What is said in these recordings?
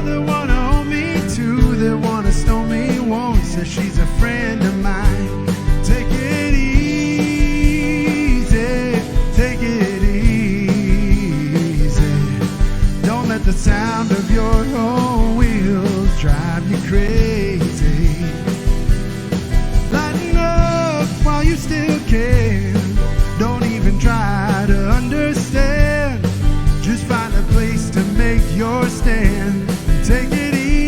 that wanna hold me too, that wanna stone me once, says she's a friend of mine. Take it easy, take it easy. Don't let the sound of your own wheels drive you crazy. Lighten up while you still can. Don't even try to understand. Just find a place to make your stand. Take it easy.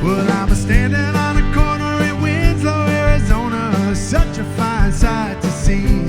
Well, I'm standing on a corner in Winslow, Arizona. Such a fine sight to see.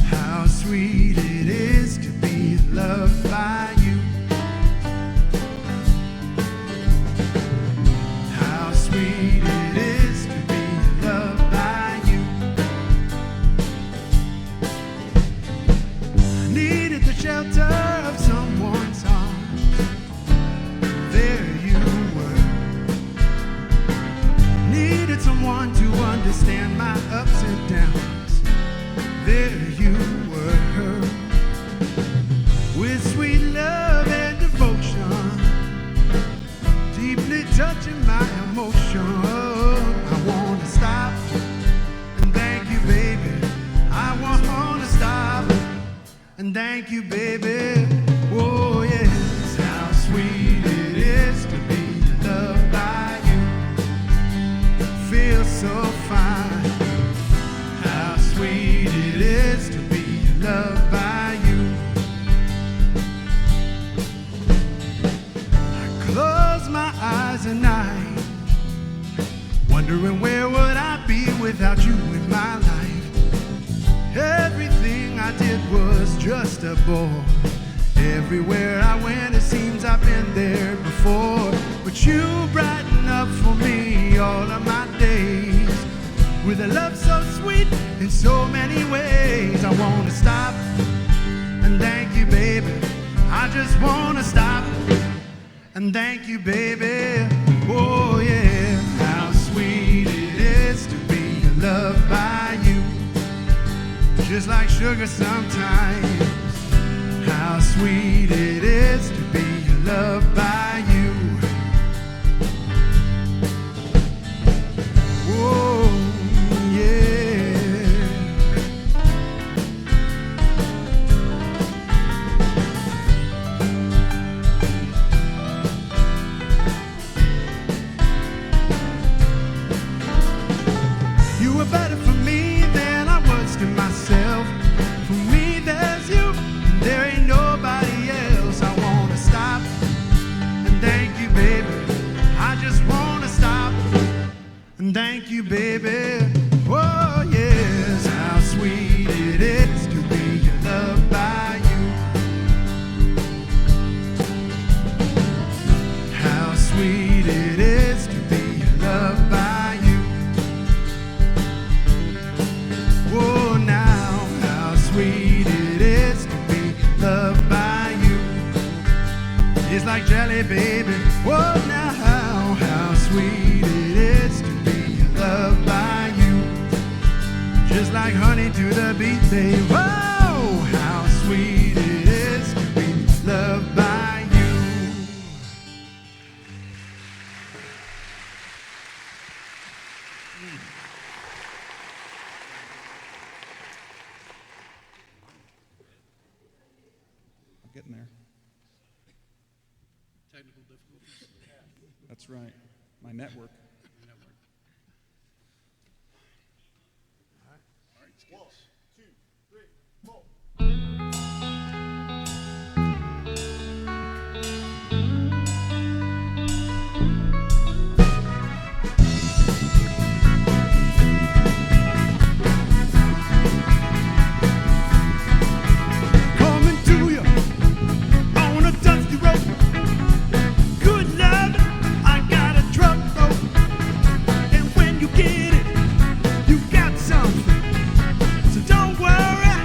How sweet it is to be loved by you. How sweet it is to be loved by you. I needed the shelter of someone's arms. There you were. Needed someone to understand my ups and downs. There you were. With sweet love and devotion, deeply touching my emotion. I want to stop and thank you, baby. I want to stop and thank you, baby. Oh yes, how sweet it is to be loved by you. Feels so fine. How sweet it is to be loved by you. I close my eyes at night, wondering where would I be without you in my life. Everything I did was just a bore. Everywhere I went, it seems I've been there before. But you brighten up for me all of my days with a love so sweet in so many ways. I want to stop and thank you, baby. I just want to stop and thank you, baby. Oh yeah, how sweet it is to be loved by you. Just like sugar sometimes. How sweet it is to be loved by you. Oh, yeah. You were better for me than I was to myself. For me, there's you. There ain't nobody else. I wanna stop and thank you, baby. I just wanna stop and thank you, baby. Oh yes, how sweet it is to be loved by you. How sweet it is to be loved by you. Oh now, how sweet it is to be loved by you. It's like jelly, baby. Oh, now how sweet it is to be loved by you. Just like honey to the beat, babe. Oh, how sweet it is to be loved by you. I'm getting there. Technical difficulties. That's right. My network. All right, skills. Coming to you on a dusty road. Good love, I got a truck road. And when you get it, you got something. So don't worry,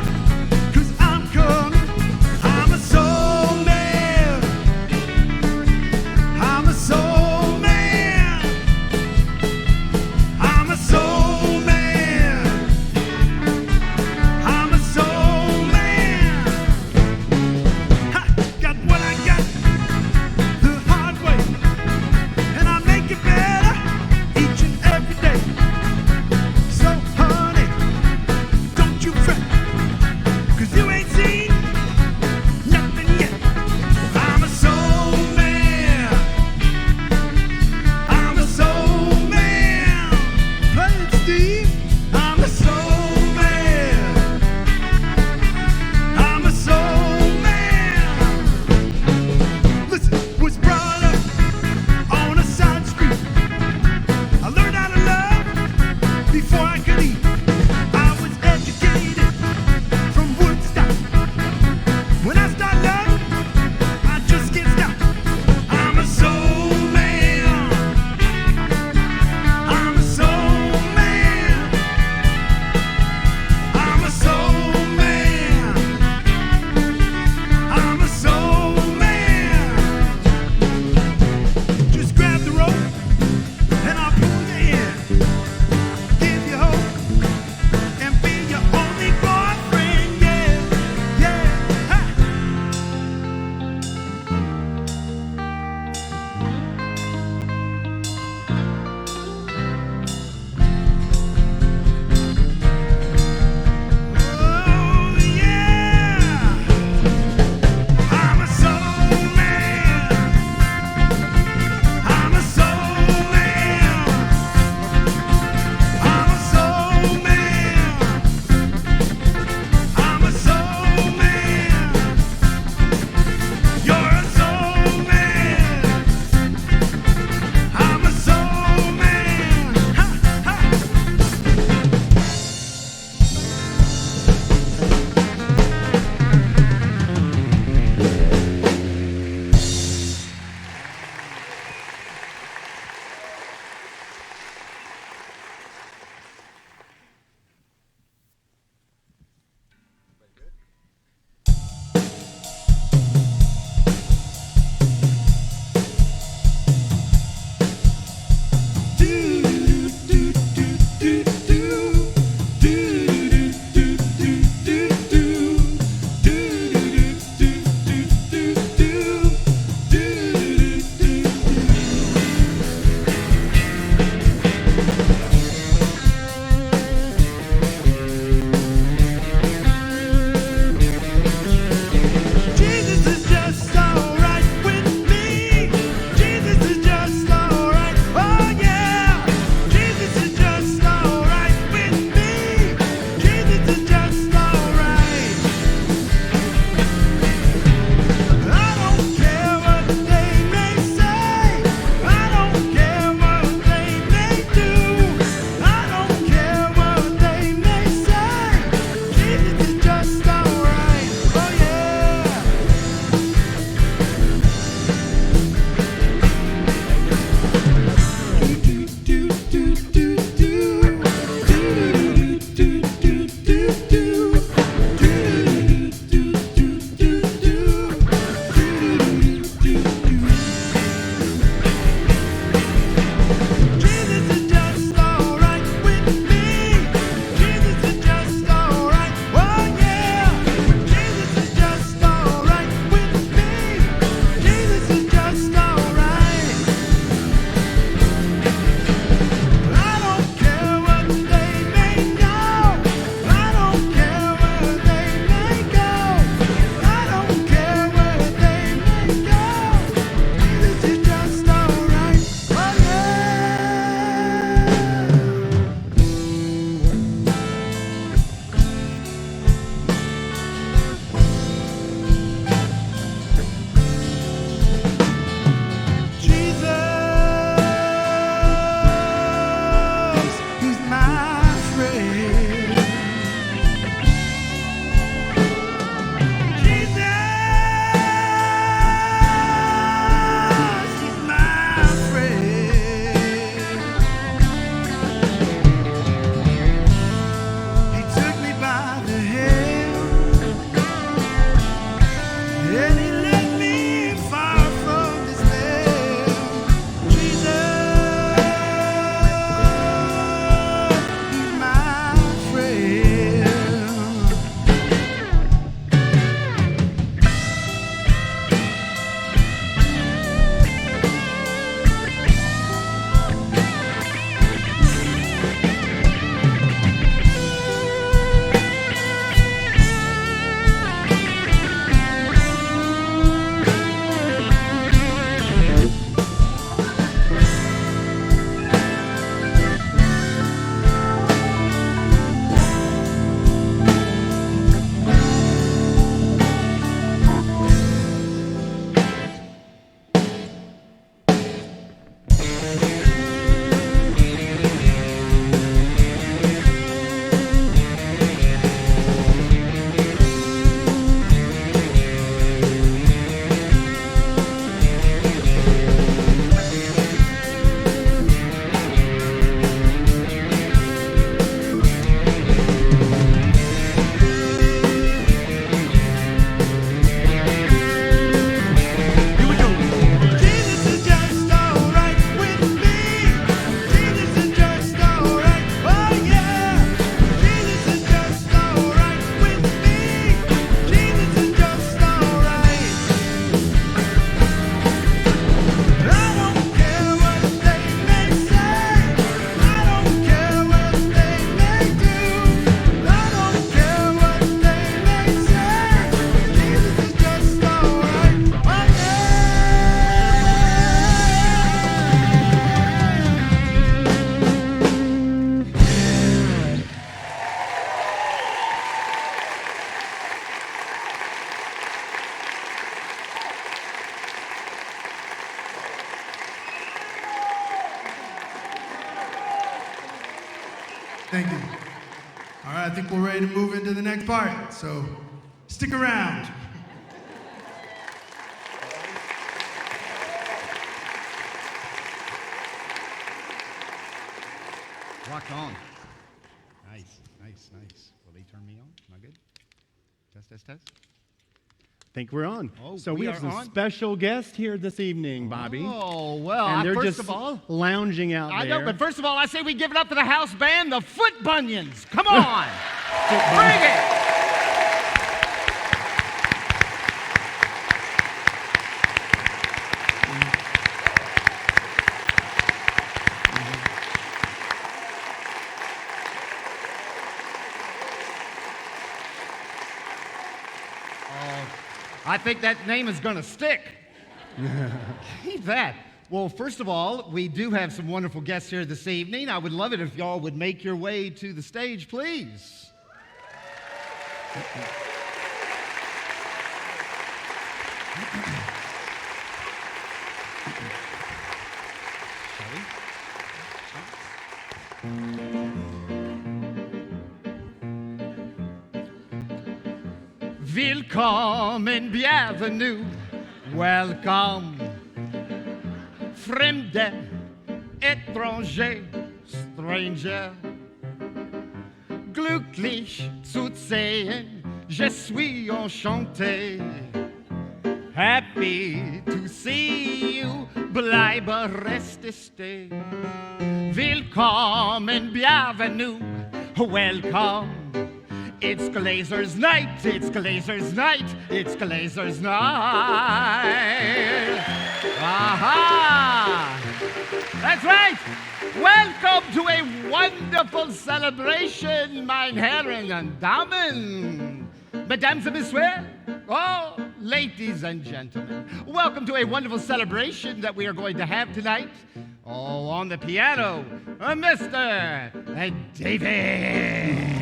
before I could eat. I was educated from Woodstock. When I start love, I just can't stop. I'm a soul man. I'm a soul man. I'm a soul man. I'm a soul man. Just grab the rope and I'll pull you in. Give you hope Andy. All right, I think we're ready to move into the next part, so stick around. Rock on. Nice. Will they turn me on? Am I good? Test. Think we're on. Oh, so we we have are some on? special guests here this evening, Bobby. Oh, well, and they're first just of all, lounging out I there. know, but first of all, I say we give it up for the house band, the Foot Bunions. Come on. Bring it. I think that name is going to stick. Keep that. Well, first of all, we do have some wonderful guests here this evening. I would love it if y'all would make your way to the stage, please. Willkommen, bienvenue, welcome. Fremde, étranger, stranger. Glücklich zu sehen, je suis enchanté. Happy to see you, bleibe reste stay. Willkommen, bienvenue, welcome. It's Glaeser's night, it's Glaeser's night, it's Glaeser's night. Aha! That's right! Welcome to a wonderful celebration, meine Herren und Damen. Mesdames et messieurs, oh, ladies and gentlemen. Welcome to a wonderful celebration that we are going to have tonight. Oh, on the piano, Mr. David.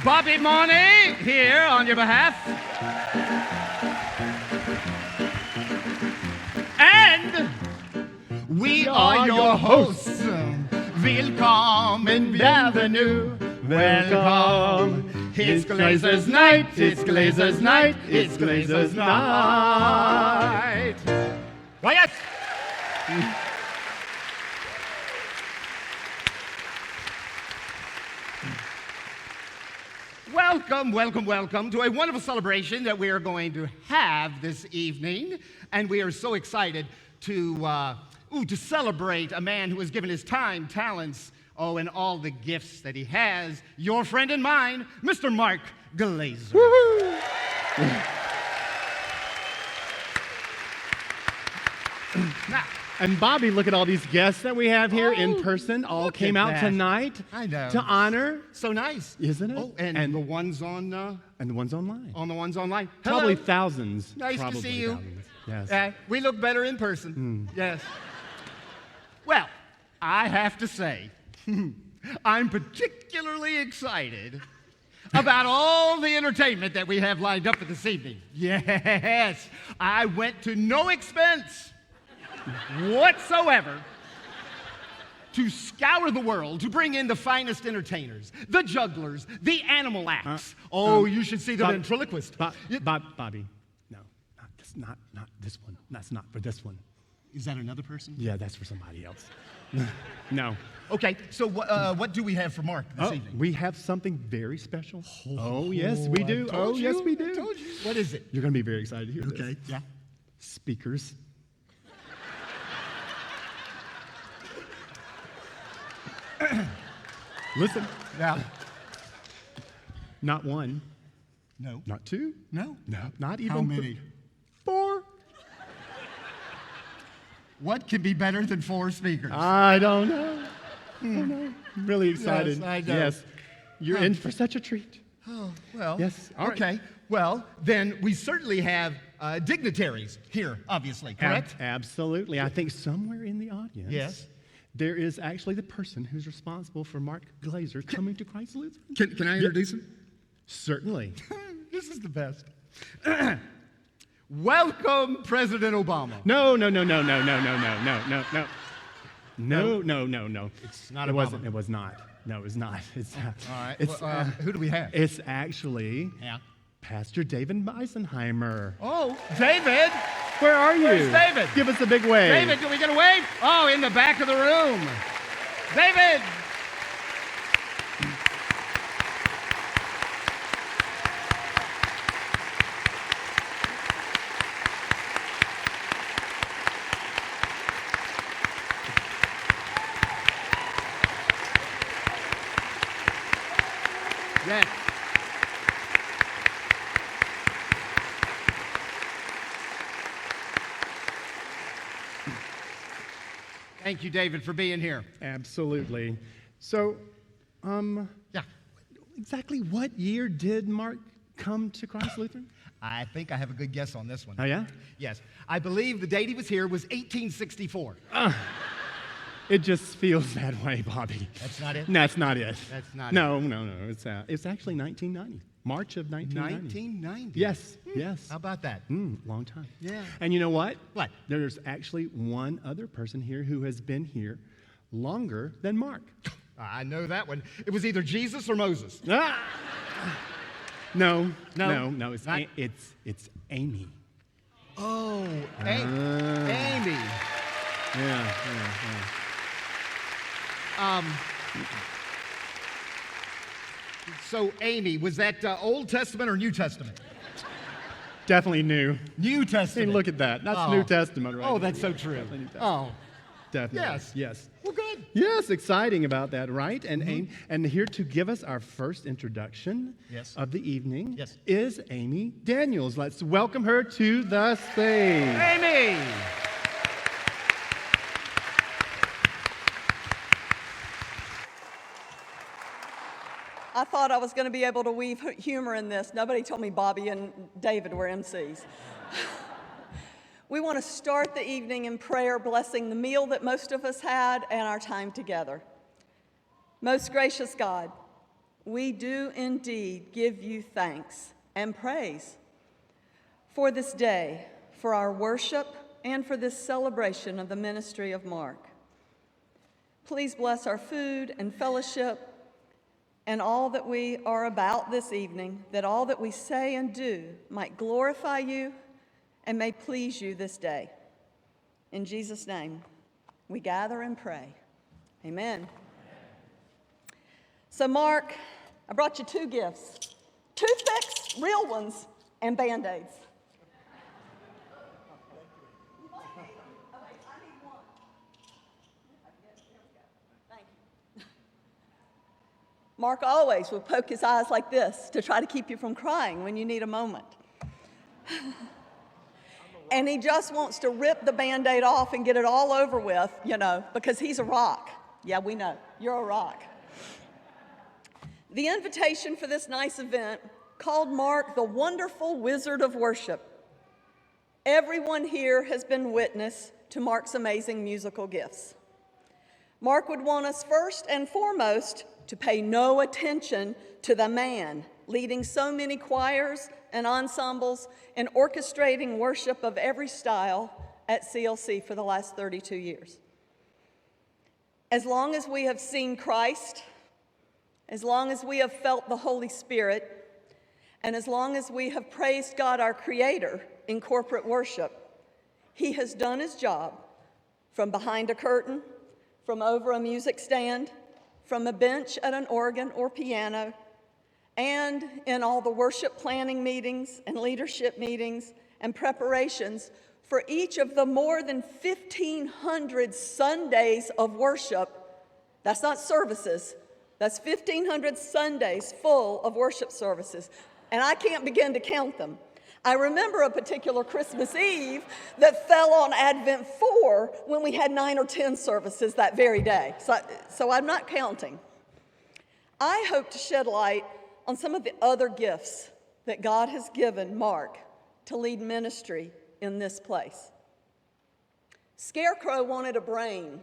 Bobby Money here on your behalf. And we are your hosts. Willkommen, bienvenue, welcome. It's Glaeser's night, it's Glaeser's night, it's Glaeser's night. Why, yes. Welcome to a wonderful celebration that we are going to have this evening. And we are so excited to celebrate a man who has given his time, talents, and all the gifts that he has. Your friend and mine, Mr. Mark Glaeser. Now, And Bobby, look at all these guests that we have here in person. All came out that. tonight I know. to honor. So nice. Isn't it? Oh, and the ones on And the ones online. the ones online. Probably Hello. thousands. Nice Probably to see you. Thousands. Yes. We look better in person. Yes. Well, I have to say, I'm particularly excited about all the entertainment that we have lined up for this evening. Yes, I went to no expense whatsoever to scour the world to bring in the finest entertainers, the jugglers, the animal acts. You should see the ventriloquist. Bobby, no, not this one. That's not for this one. Is that another person? Yeah, that's for somebody else. No. Okay, so what do we have for Mark this evening? We have something very special. Oh, yes, we do. Yes, we do. I told you. What is it? You're going to be very excited to hear this. Okay, yeah. Speakers. Listen. Yeah. Not one. No. Not two. No. No. Not even How many? 4. What can be better than 4 speakers? I don't know. I'm really excited. Yes, I know. Yes. You're in for such a treat. Oh, well. Yes, all right. Okay. Well, then we certainly have dignitaries here, obviously, correct? Absolutely. I think somewhere in the audience. Yes. There is actually the person who's responsible for Mark Glaeser coming to Christ Lutheran. Can I introduce him? Certainly. This is the best. Welcome, President Obama. No. No. It's not It a wasn't. mama. It was not. No, it was not. It's, All right. It's, Well, who do we have? it's actually Yeah. Pastor David Beisenheimer. Oh, David. Where are you? Where's David? Give us a big wave. David, can we get a wave? Oh, in the back of the room. David. Yes. Thank you, David, for being here. Absolutely. So, Yeah. exactly what year did Mark come to Christ Lutheran? I think I have a good guess on this one. Oh, yeah? Yes. I believe the date he was here was 1864. It just feels that way, Bobby. That's not it? No, that's not it. That's not No. It's actually 1990. March of 1990. 1990. Yes, yes. How about that? Long time. Yeah. And you know what? What? There's actually one other person here who has been here longer than Mark. I know that one. It was either Jesus or Moses. Ah! No. No? It's Not- it's Amy. Oh, Amy. Yeah. So, Amy, was that Old Testament or New Testament? Definitely new. New Hey, Testament. look at that. That's Oh. New Testament, right? Oh, that's so true. Definitely New Testament. Oh, Definitely. yes. Yes. well, good. Yes, exciting about that, right? And here to give us our first introduction Yes. of the evening Yes. is Amy Daniels. Let's welcome her to the stage. Amy. I thought I was going to be able to weave humor in this. Nobody told me Bobby and David were MCs. We want to start the evening in prayer, blessing the meal that most of us had and our time together. Most gracious God, we do indeed give you thanks and praise for this day, for our worship, and for this celebration of the ministry of Mark. Please bless our food and fellowship and all that we are about this evening, that all that we say and do might glorify you and may please you this day. In Jesus' name, we gather and pray. Amen. So, Mark, I brought you two gifts: toothpicks, real ones, and Band-Aids. Mark always will poke his eyes like this to try to keep you from crying when you need a moment. And he just wants to rip the Band-Aid off and get it all over with, because he's a rock. Yeah, we know. You're a rock. The invitation for this nice event called Mark the wonderful wizard of worship. Everyone here has been witness to Mark's amazing musical gifts. Mark would want us first and foremost to pay no attention to the man leading so many choirs and ensembles and orchestrating worship of every style at CLC for the last 32 years. As long as we have seen Christ, as long as we have felt the Holy Spirit, and as long as we have praised God, our Creator, in corporate worship, He has done His job from behind a curtain, from over a music stand, from a bench at an organ or piano, and in all the worship planning meetings and leadership meetings and preparations for each of the more than 1,500 Sundays of worship. That's not services. That's 1,500 Sundays full of worship services. And I can't begin to count them. I remember a particular Christmas Eve that fell on Advent 4 when we had 9 or 10 services that very day. So I'm not counting. I hope to shed light on some of the other gifts that God has given Mark to lead ministry in this place. Scarecrow wanted a brain.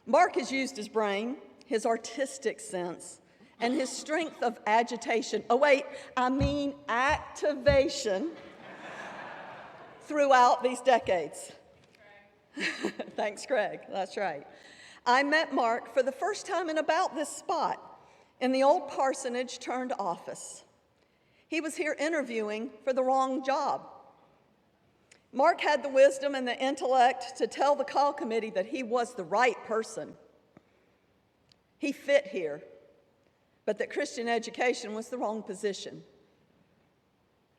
Mark has used his brain, his artistic sense, and his strength of agitation. Activation throughout these decades. Thanks, Craig. That's right. I met Mark for the first time in about this spot in the old parsonage turned office. He was here interviewing for the wrong job. Mark had the wisdom and the intellect to tell the call committee that he was the right person. He fit here, but that Christian education was the wrong position.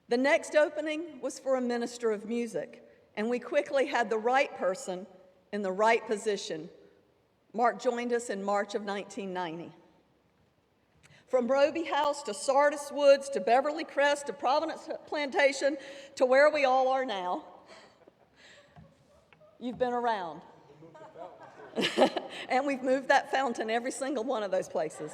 The next opening was for a minister of music, and we quickly had the right person in the right position. Mark joined us in March of 1990. From Roby House to Sardis Woods to Beverly Crest to Providence Plantation to where we all are now, you've been around. And we've moved that fountain every single one of those places.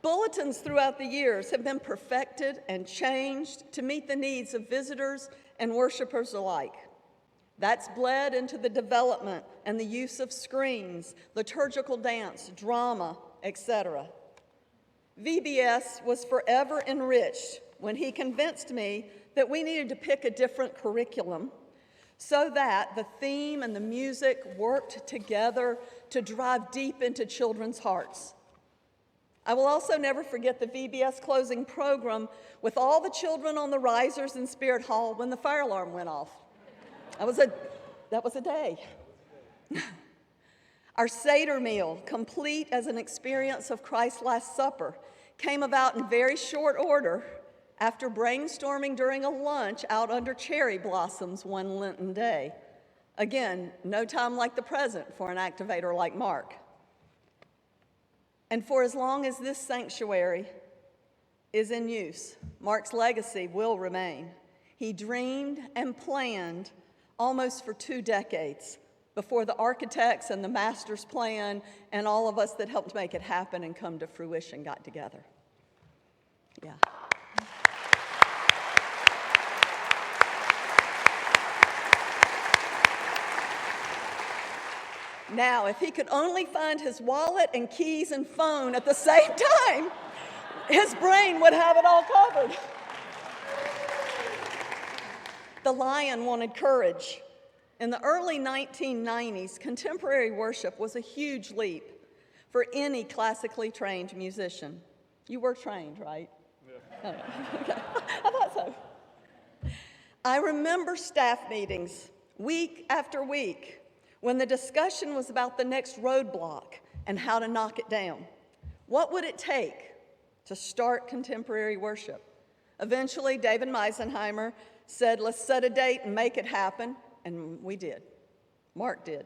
Bulletins throughout the years have been perfected and changed to meet the needs of visitors and worshipers alike. That's bled into the development and the use of screens, liturgical dance, drama, etc. VBS was forever enriched when he convinced me that we needed to pick a different curriculum so that the theme and the music worked together to drive deep into children's hearts. I will also never forget the VBS closing program with all the children on the risers in Spirit Hall when the fire alarm went off. That was a day. Our Seder meal, complete as an experience of Christ's Last Supper, came about in very short order after brainstorming during a lunch out under cherry blossoms one Lenten day. Again, no time like the present for an activator like Mark. And for as long as this sanctuary is in use, Mark's legacy will remain. He dreamed and planned almost for 2 decades before the architects and the master's plan and all of us that helped make it happen and come to fruition got together. Yeah. Now, if he could only find his wallet and keys and phone at the same time, his brain would have it all covered. The lion wanted courage. In the early 1990s, contemporary worship was a huge leap for any classically trained musician. You were trained, right? Yeah. Okay. I thought so. I remember staff meetings week after week when the discussion was about the next roadblock and how to knock it down. What would it take to start contemporary worship? Eventually, David Meisenheimer said, let's set a date and make it happen, and we did. Mark did.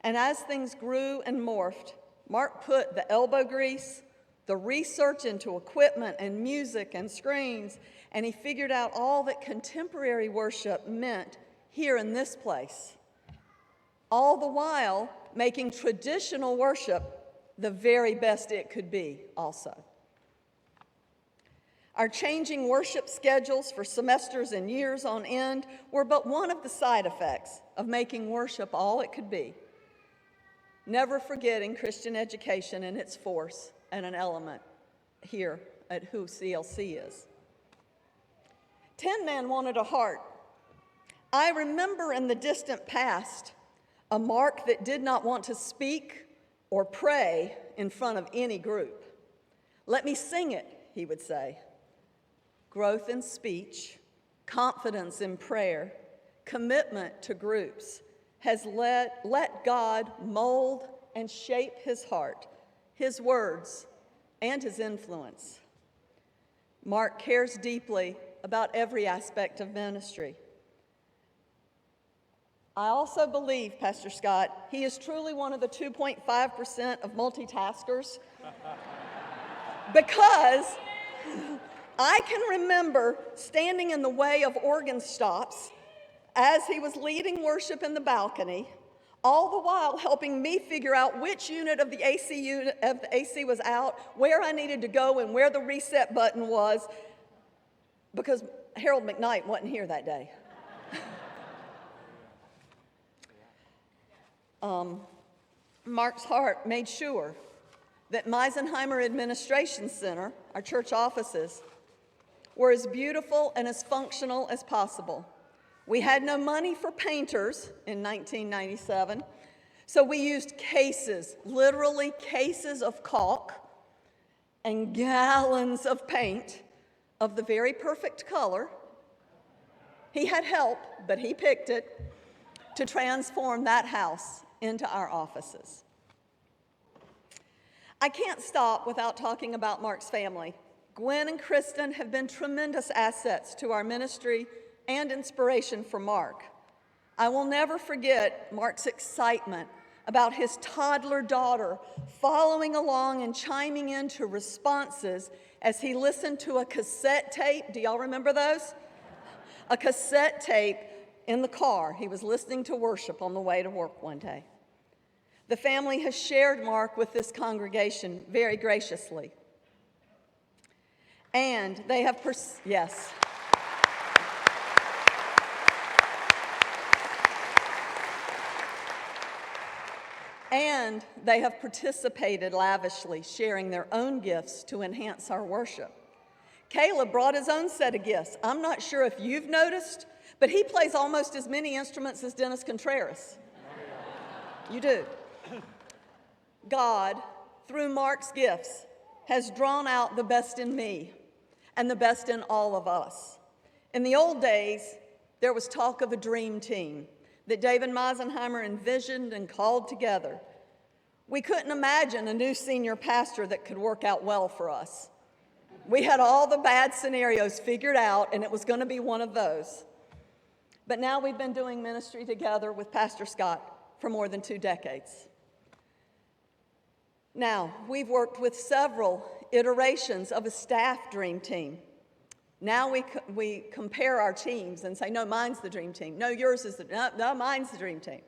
And as things grew and morphed, Mark put the elbow grease, the research into equipment and music and screens, and he figured out all that contemporary worship meant here in this place. All the while making traditional worship the very best it could be also. Our changing worship schedules for semesters and years on end were but one of the side effects of making worship all it could be. Never forgetting Christian education and its force and an element here at who CLC is. Tin Man wanted a heart. I remember in the distant past a Mark that did not want to speak or pray in front of any group. Let me sing it, he would say. Growth in speech, confidence in prayer, commitment to groups has let God mold and shape his heart, his words, and his influence. Mark cares deeply about every aspect of ministry. I also believe, Pastor Scott, he is truly one of the 2.5% of multitaskers because I can remember standing in the way of organ stops as he was leading worship in the balcony, all the while helping me figure out which unit of the AC was out, where I needed to go, and where the reset button was, because Harold McKnight wasn't here that day. Mark's heart made sure that Meisenheimer Administration Center, our church offices, were as beautiful and as functional as possible. We had no money for painters in 1997, so we used cases, literally cases of caulk and gallons of paint of the very perfect color. He had help, but he picked it to transform that house into our offices. I can't stop without talking about Mark's family. Gwen and Kristen have been tremendous assets to our ministry and inspiration for Mark. I will never forget Mark's excitement about his toddler daughter following along and chiming into responses as he listened to a cassette tape. Do y'all remember those? A cassette tape in the car. He was listening to worship on the way to work one day. The family has shared Mark with this congregation very graciously. And they have, yes. And they have participated lavishly, sharing their own gifts to enhance our worship. Caleb brought his own set of gifts. I'm not sure if you've noticed, but he plays almost as many instruments as Dennis Contreras. You do. God, through Mark's gifts, has drawn out the best in me and the best in all of us. In the old days, there was talk of a dream team that David Meisenheimer envisioned and called together. We couldn't imagine a new senior pastor that could work out well for us. We had all the bad scenarios figured out, and it was going to be one of those. But now we've been doing ministry together with Pastor Scott for more than 2 decades. Now, we've worked with several iterations of a staff dream team. Now we compare our teams and say, no, mine's the dream team. No, yours is no, mine's the dream team.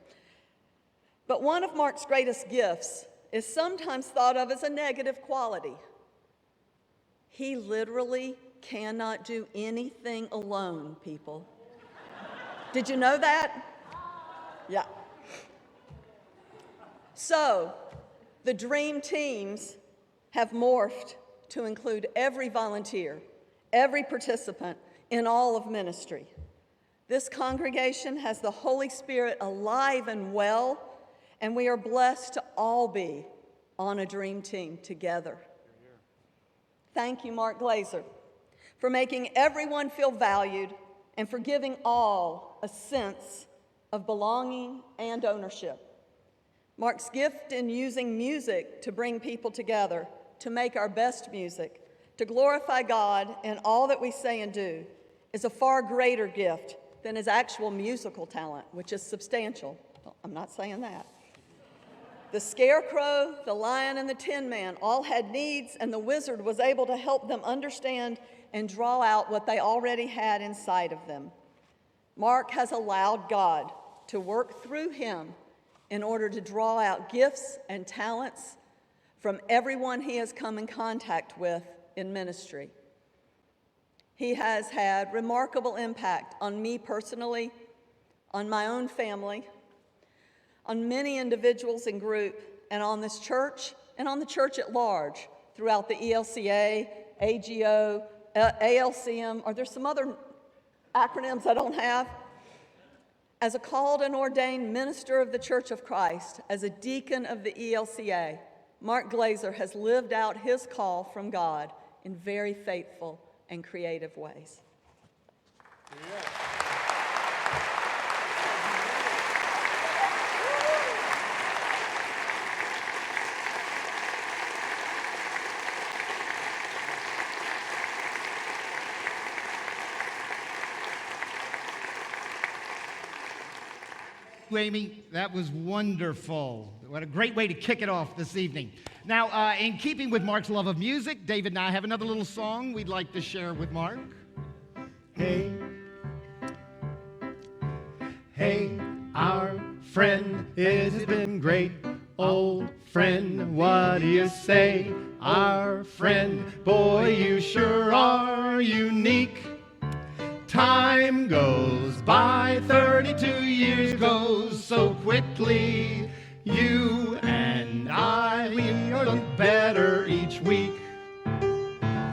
But one of Mark's greatest gifts is sometimes thought of as a negative quality. He literally cannot do anything alone, people. Did you know that? Yeah. So, the dream teams have morphed to include every volunteer, every participant in all of ministry. This congregation has the Holy Spirit alive and well, and we are blessed to all be on a dream team together. Thank you, Mark Glaeser, for making everyone feel valued and for giving all a sense of belonging and ownership. Mark's gift in using music to bring people together, to make our best music, to glorify God in all that we say and do, is a far greater gift than his actual musical talent, which is substantial. Well, I'm not saying that. The Scarecrow, the Lion, and the Tin Man all had needs, and the Wizard was able to help them understand and draw out what they already had inside of them. Mark has allowed God to work through him in order to draw out gifts and talents from everyone he has come in contact with in ministry. He has had remarkable impact on me personally, on my own family, on many individuals and group, and on this church, and on the church at large, throughout the ELCA, AGO, ALCM. Are there some other acronyms I don't have? As a called and ordained minister of the Church of Christ, as a deacon of the ELCA, Mark Glaeser has lived out his call from God in very faithful and creative ways. Yeah. Amy, that was wonderful. What a great way to kick it off this evening. Now, in keeping with Mark's love of music, David and I have another little song we'd like to share with Mark. Hey, hey, our friend, it's been great. Old friend, what do you say? Our friend, boy, you sure are unique. Time goes by, 32 years goes so quickly. You and I, we look better each week.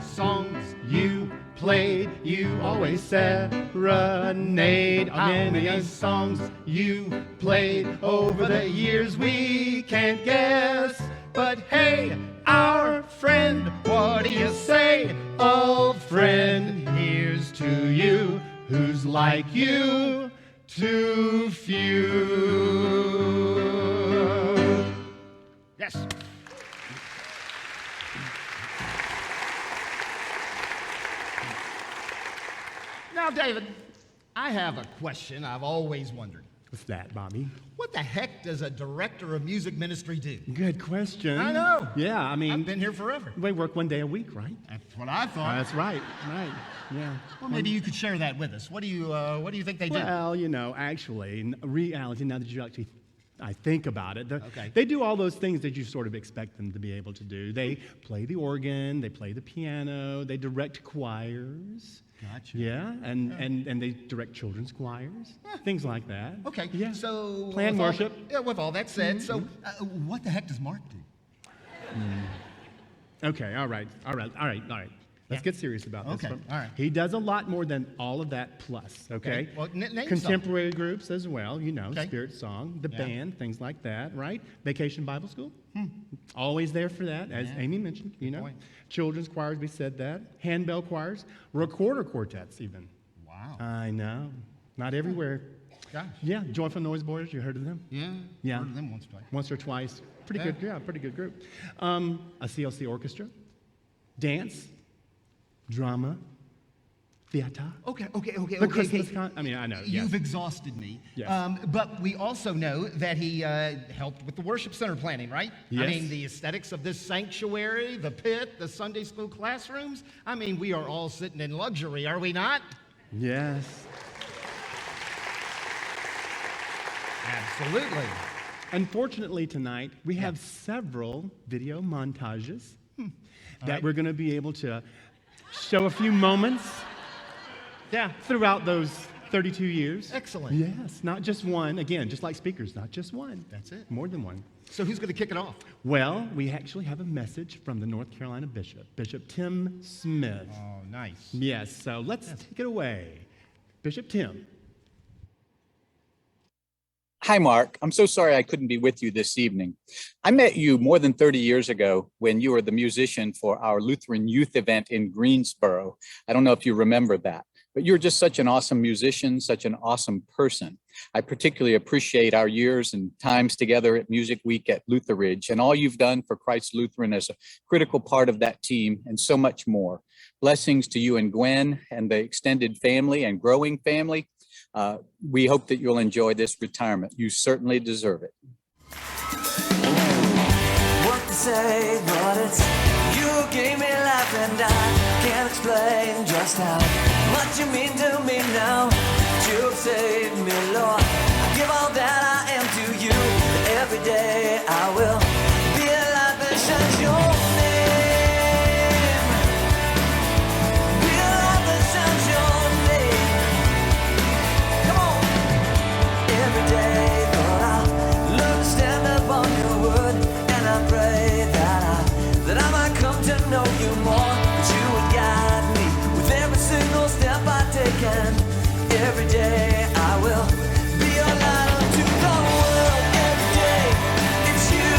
Songs you played, you always said serenade. How many songs you played over the years we can't guess. But hey, our friend, what do you say? Old friend, here's to you. Who's like you? Too few. Yes. Now, David, I have a question I've always wondered. What's that, Bobby? What the heck does a director of music ministry do? Good question. I know. Yeah, I mean, I've been here forever. we work one day a week, right? That's what I thought. That's right, right. Yeah. Well, maybe you could share that with us. What do you think they do? Well, you know, actually, in reality, now that you actually, I think about it, Okay. they do all those things that you sort of expect them to be able to do. They play the organ, they play the piano, they direct choirs. Gotcha. Yeah, and they direct children's choirs, things like that. Okay. Yeah. So Plan with all- worship. Yeah. With all that said, so what the heck does Mark do? Okay, all right. Let's get serious about this. Okay, all right. He does a lot more than all of that plus, okay? Well, name Contemporary groups as well, you know, Okay. Spirit Song, the Yeah. band, things like that, right? Vacation Bible School, always there for that, as Amy mentioned, you know. point. Children's choirs, we said that. Handbell choirs, recorder quartets even. Wow. I know. Not everywhere. Gosh. Yeah, Joyful Noise Boys, you heard of them? Yeah. Yeah. Heard of them once or twice. Once or twice. Pretty Yeah. good, yeah, pretty good group. A CLC orchestra, dance, drama, theater. Okay. The Christmas I mean, I know. You've Yes. exhausted me. Yes. But we also know that he helped with the worship center planning, right? Yes. I mean, the aesthetics of this sanctuary, the pit, the Sunday school classrooms. I mean, we are all sitting in luxury, are we not? Yes. Absolutely. Unfortunately, tonight we have several video montages that we're going to be able to show a few moments. Yeah, throughout those 32 years. Excellent. Yes, not just one. Again, just like speakers, not just one. That's it. More than one. So who's going to kick it off? Well, we actually have a message from the North Carolina bishop, Bishop Tim Smith. Oh, nice. Yes, so let's take it away. Bishop Tim. Hi, Mark. I'm so sorry I couldn't be with you this evening. I met you more than 30 years ago when you were the musician for our Lutheran youth event in Greensboro. I don't know if you remember that, but you're just such an awesome musician, such an awesome person. I particularly appreciate our years and times together at Music Week at Luther Ridge and all you've done for Christ Lutheran as a critical part of that team and so much more. Blessings to you and Gwen and the extended family and growing family. We hope that you'll enjoy this retirement. You certainly deserve it. What to say, but it's you gave me life and I can't explain just how much you mean to me now. You've saved me, Lord. I give all that I am to you. Every day I will be a light that shines your name. Be a light that shines your name. Come on. Every day, Lord, I'll learn to stand up on your word, and I pray that I might come to know you more, that you would guide me with every single step I take, and every day I will be a light unto the world. Every day, it's you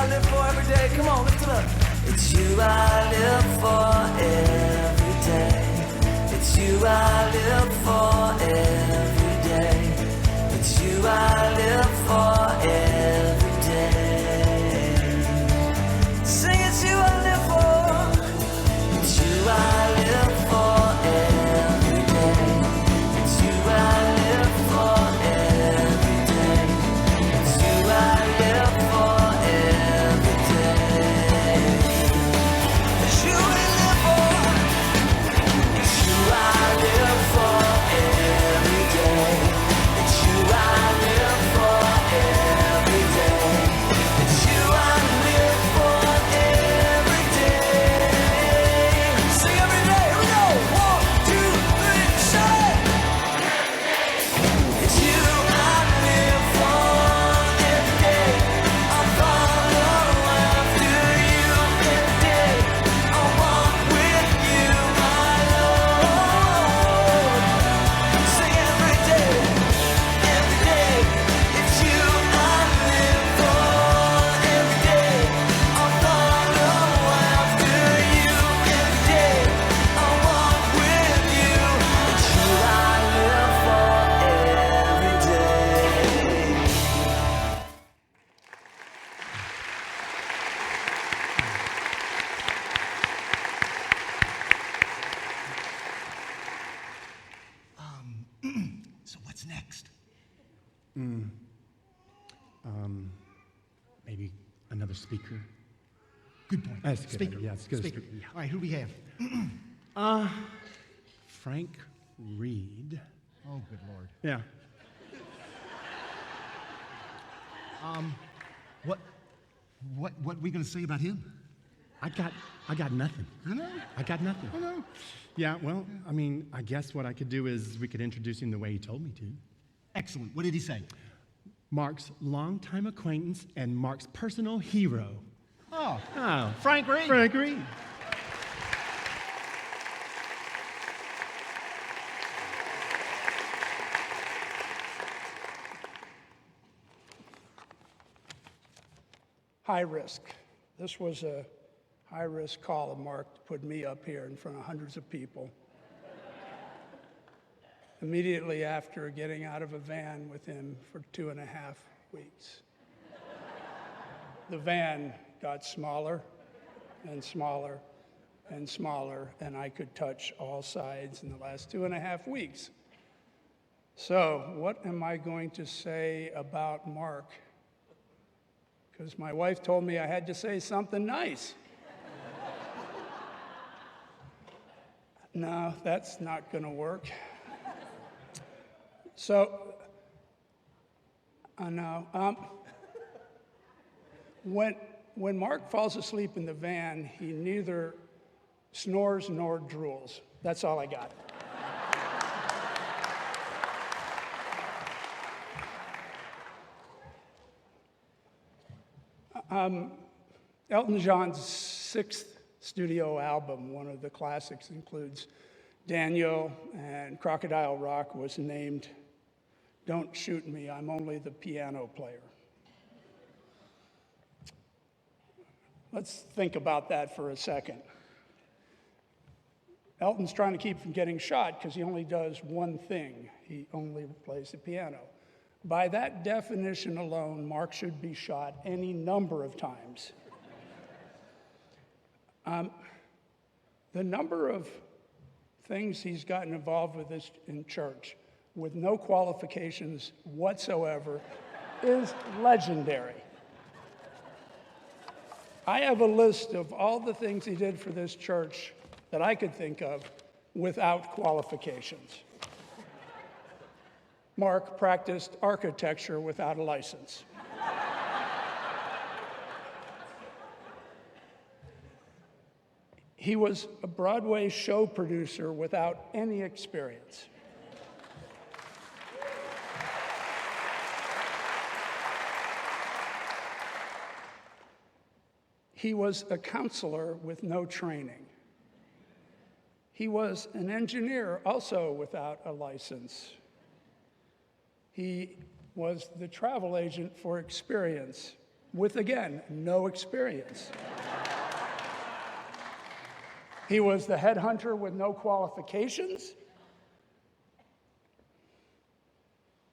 I live for every day. Come on, lift it up. It's you I live for every day. It's you I live for every day. It's you I live for every day. Sing it's you I live for. It's you I live for every day. It's you I live for every day. It's you I live for every day. It's you I live for. It's you I live for every day. It's you I live for every day. It's you I live for every day. Sing every day. Here we go. 1, 2, 3, say. It's you I live for every day. I follow after you every day. I walk with you, my Lord. Sing every day, every day. It's you I live for every day. I follow after you every day. I walk with you. It's you I live for every day. So what's next? Maybe another speaker. Good point. That's a good Speaker. idea. Yeah, it's a good Speaker. speaker, yeah. All right, who do we have? Frank Reed. Oh, good Lord. Yeah. What we gonna say about him? I got nothing. I know. I got nothing. I know. Yeah, well, I mean, I guess what I could do is we could introduce him the way he told me to. Excellent. What did he say? Mark's longtime acquaintance and Mark's personal hero. Oh, Oh, Frank Reed. Frank Reed. High risk. This was a high-risk call of Mark to put me up here in front of hundreds of people. Immediately after getting out of a van with him for 2.5 weeks. The van got smaller and smaller and smaller, and I could touch all sides in the last 2.5 weeks. So, what am I going to say about Mark? Because my wife told me I had to say something nice. No, that's not going to work. So, I know. When Mark falls asleep in the van, he neither snores nor drools. That's all I got. Elton John's 6th studio album, one of the classics, includes Daniel, and Crocodile Rock was named Don't Shoot Me, I'm Only the Piano Player. Let's think about that for a second. Elton's trying to keep from getting shot because he only does one thing. He only plays the piano. By that definition alone, Mark should be shot any number of times. The number of things he's gotten involved with this in church with no qualifications whatsoever is legendary. I have a list of all the things he did for this church that I could think of without qualifications. Mark practiced architecture without a license. He was a Broadway show producer without any experience. He was a counselor with no training. He was an engineer also without a license. He was the travel agent for Experience with, again, no experience. He was the headhunter with no qualifications.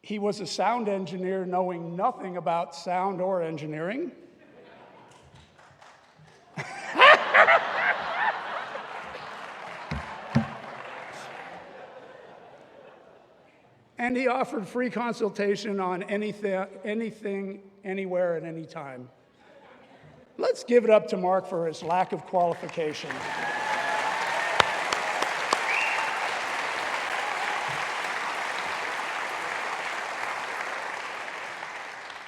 He was a sound engineer knowing nothing about sound or engineering. And he offered free consultation on anything, anywhere, at any time. Let's give it up to Mark for his lack of qualifications.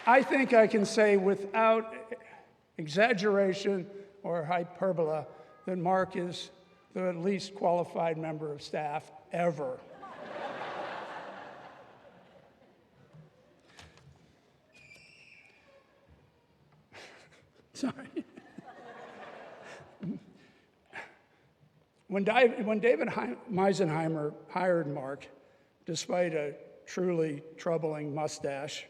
I think I can say without exaggeration or hyperbole that Mark is the least qualified member of staff ever. Sorry. When David Meisenheimer hired Mark, despite a truly troubling mustache,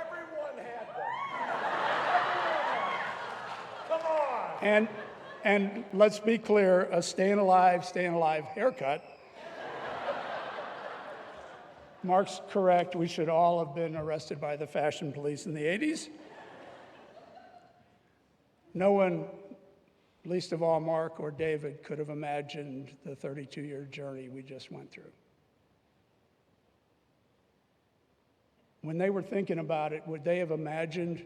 everyone had them. Come on. And let's be clear, a staying alive haircut. Mark's correct. We should all have been arrested by the fashion police in the 80s. No one, least of all Mark or David, could have imagined the 32-year journey we just went through. When they were thinking about it, would they have imagined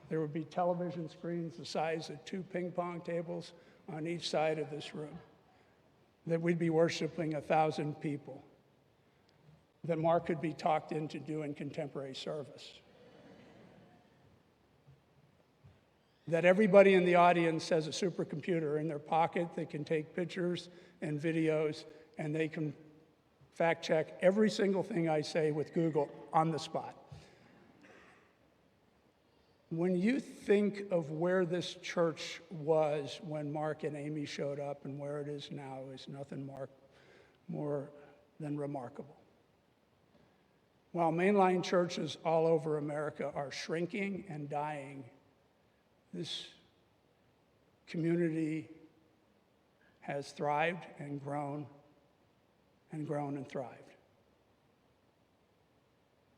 there would be television screens the size of 2 ping pong tables on each side of this room? That we'd be worshiping 1,000 people? That Mark could be talked into doing contemporary service? That everybody in the audience has a supercomputer in their pocket that can take pictures and videos, and they can fact check every single thing I say with Google on the spot. When you think of where this church was when Mark and Amy showed up and where it is now, is nothing more than remarkable. While mainline churches all over America are shrinking and dying, this community has thrived and grown and grown and thrived.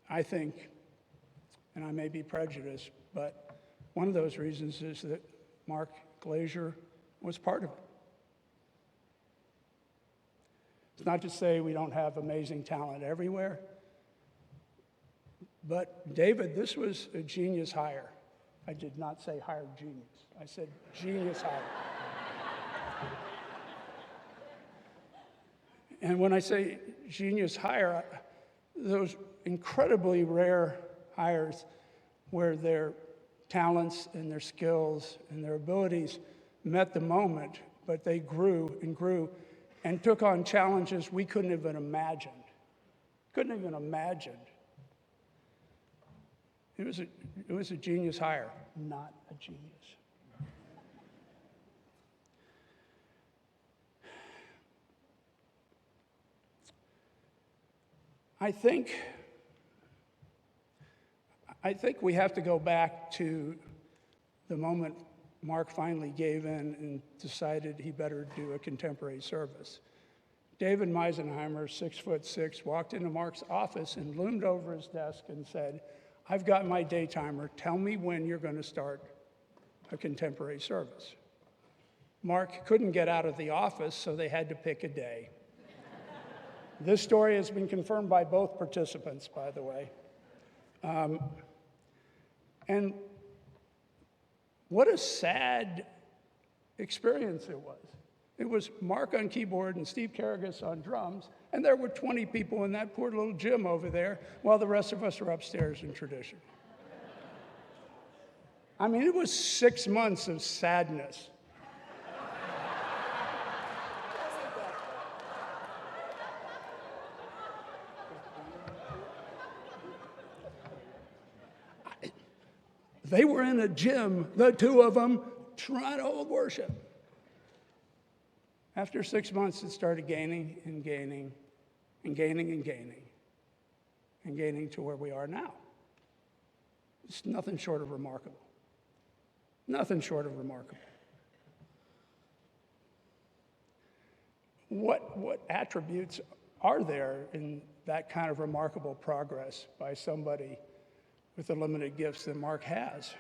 I think, and I may be prejudiced, but one of those reasons is that Mark Glaeser was part of it. It's not to say we don't have amazing talent everywhere, but David, this was a genius hire. I did not say hired genius. I said genius hire. And when I say genius hire, those incredibly rare hires where their talents and their skills and their abilities met the moment, but they grew and grew and took on challenges we couldn't even imagine. Couldn't even imagine. It was a genius hire, not a genius. I think we have to go back to the moment Mark finally gave in and decided he better do a contemporary service. David Meisenheimer, 6'6", walked into Mark's office and loomed over his desk and said, "I've got my day timer. Tell me when you're going to start a contemporary service." Mark couldn't get out of the office, so they had to pick a day. This story has been confirmed by both participants, by the way. And what a sad experience it was. It was Mark on keyboard and Steve Carragus on drums, and there were 20 people in that poor little gym over there while the rest of us were upstairs in tradition. I mean, it was 6 months of sadness. They were in a gym, the two of them, trying to hold worship. After 6 months, it started gaining and gaining and gaining and gaining and gaining to where we are now. It's nothing short of remarkable. Nothing short of remarkable. What attributes are there in that kind of remarkable progress by somebody with the limited gifts that Mark has?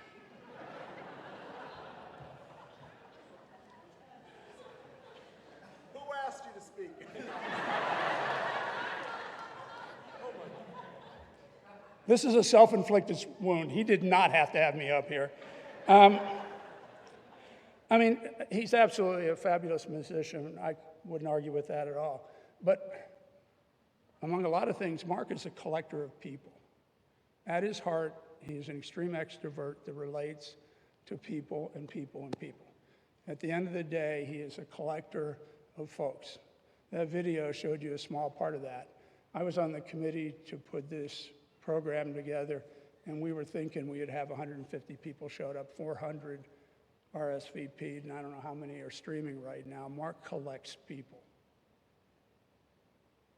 Who asked you to speak? This is a self-inflicted wound. He did not have to have me up here. I mean, he's absolutely a fabulous musician. I wouldn't argue with that at all. But among a lot of things, Mark is a collector of people. At his heart, he is an extreme extrovert that relates to people and people and people. At the end of the day, he is a collector of folks. That video showed you a small part of that. I was on the committee to put this program together, and we were thinking we would have 150 people showed up, 400 RSVP'd, and I don't know how many are streaming right now. Mark collects people.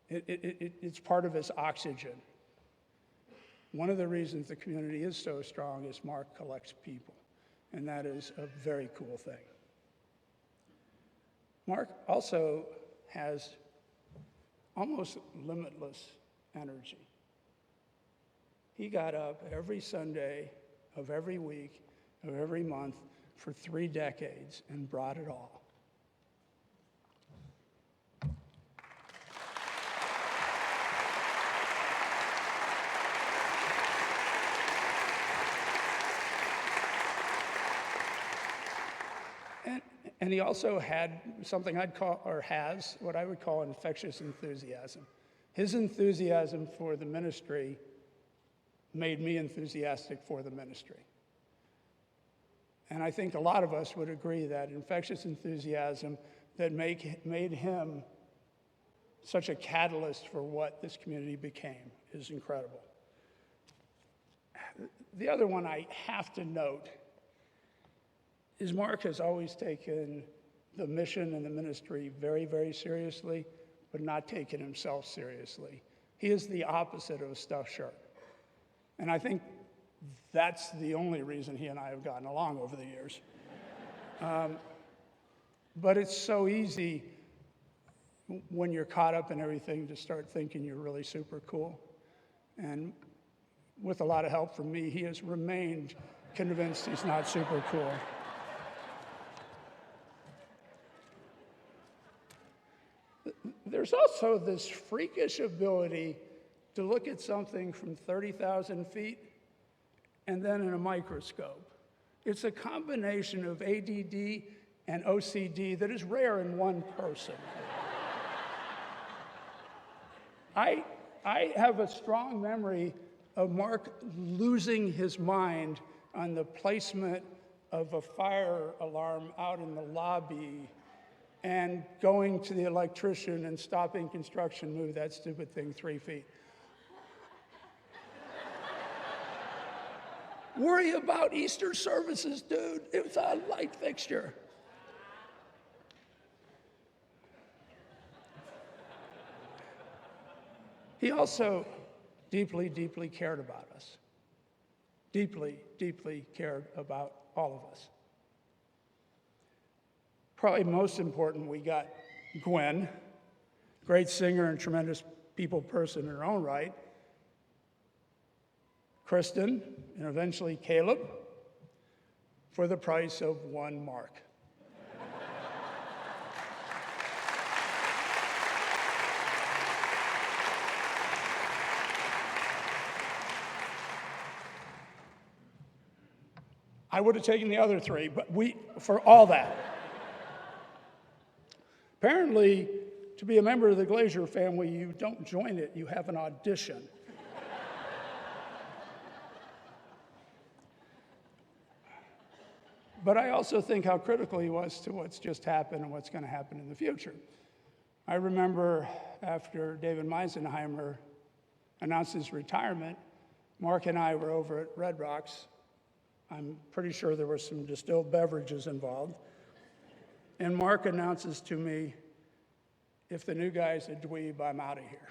It's part of his oxygen. One of the reasons the community is so strong is Mark collects people, and that is a very cool thing. Mark also has almost limitless energy. He got up every Sunday of every week of every month for 3 decades and brought it all. And he also had something I'd call, or has, what I would call infectious enthusiasm. His enthusiasm for the ministry made me enthusiastic for the ministry. And I think a lot of us would agree that infectious enthusiasm that made him such a catalyst for what this community became is incredible. The other one I have to note is Mark has always taken the mission and the ministry very, very seriously, but not taken himself seriously. He is the opposite of a stuffed shirt. And I think that's the only reason he and I have gotten along over the years. But it's so easy when you're caught up in everything to start thinking you're really super cool. And with a lot of help from me, he has remained convinced he's not super cool. There's also this freakish ability to look at something from 30,000 feet and then in a microscope. It's a combination of ADD and OCD that is rare in one person. I have a strong memory of Mark losing his mind on the placement of a fire alarm out in the lobby and going to the electrician and stopping construction, move that stupid thing 3 feet. Worry about Easter services, dude. It was a light fixture. He also deeply, deeply cared about us. Deeply, deeply cared about all of us. Probably most important, we got Gwen, great singer and tremendous people person in her own right, Kristen, and eventually Caleb, for the price of one Mark. I would have taken the other 3, but for all that. Apparently, to be a member of the Glaeser family, you don't join it, you have an audition. But I also think how critical he was to what's just happened and what's going to happen in the future. I remember after David Meisenheimer announced his retirement, Mark and I were over at Red Rocks. I'm pretty sure there were some distilled beverages involved. And Mark announces to me, if the new guy's a dweeb, I'm out of here.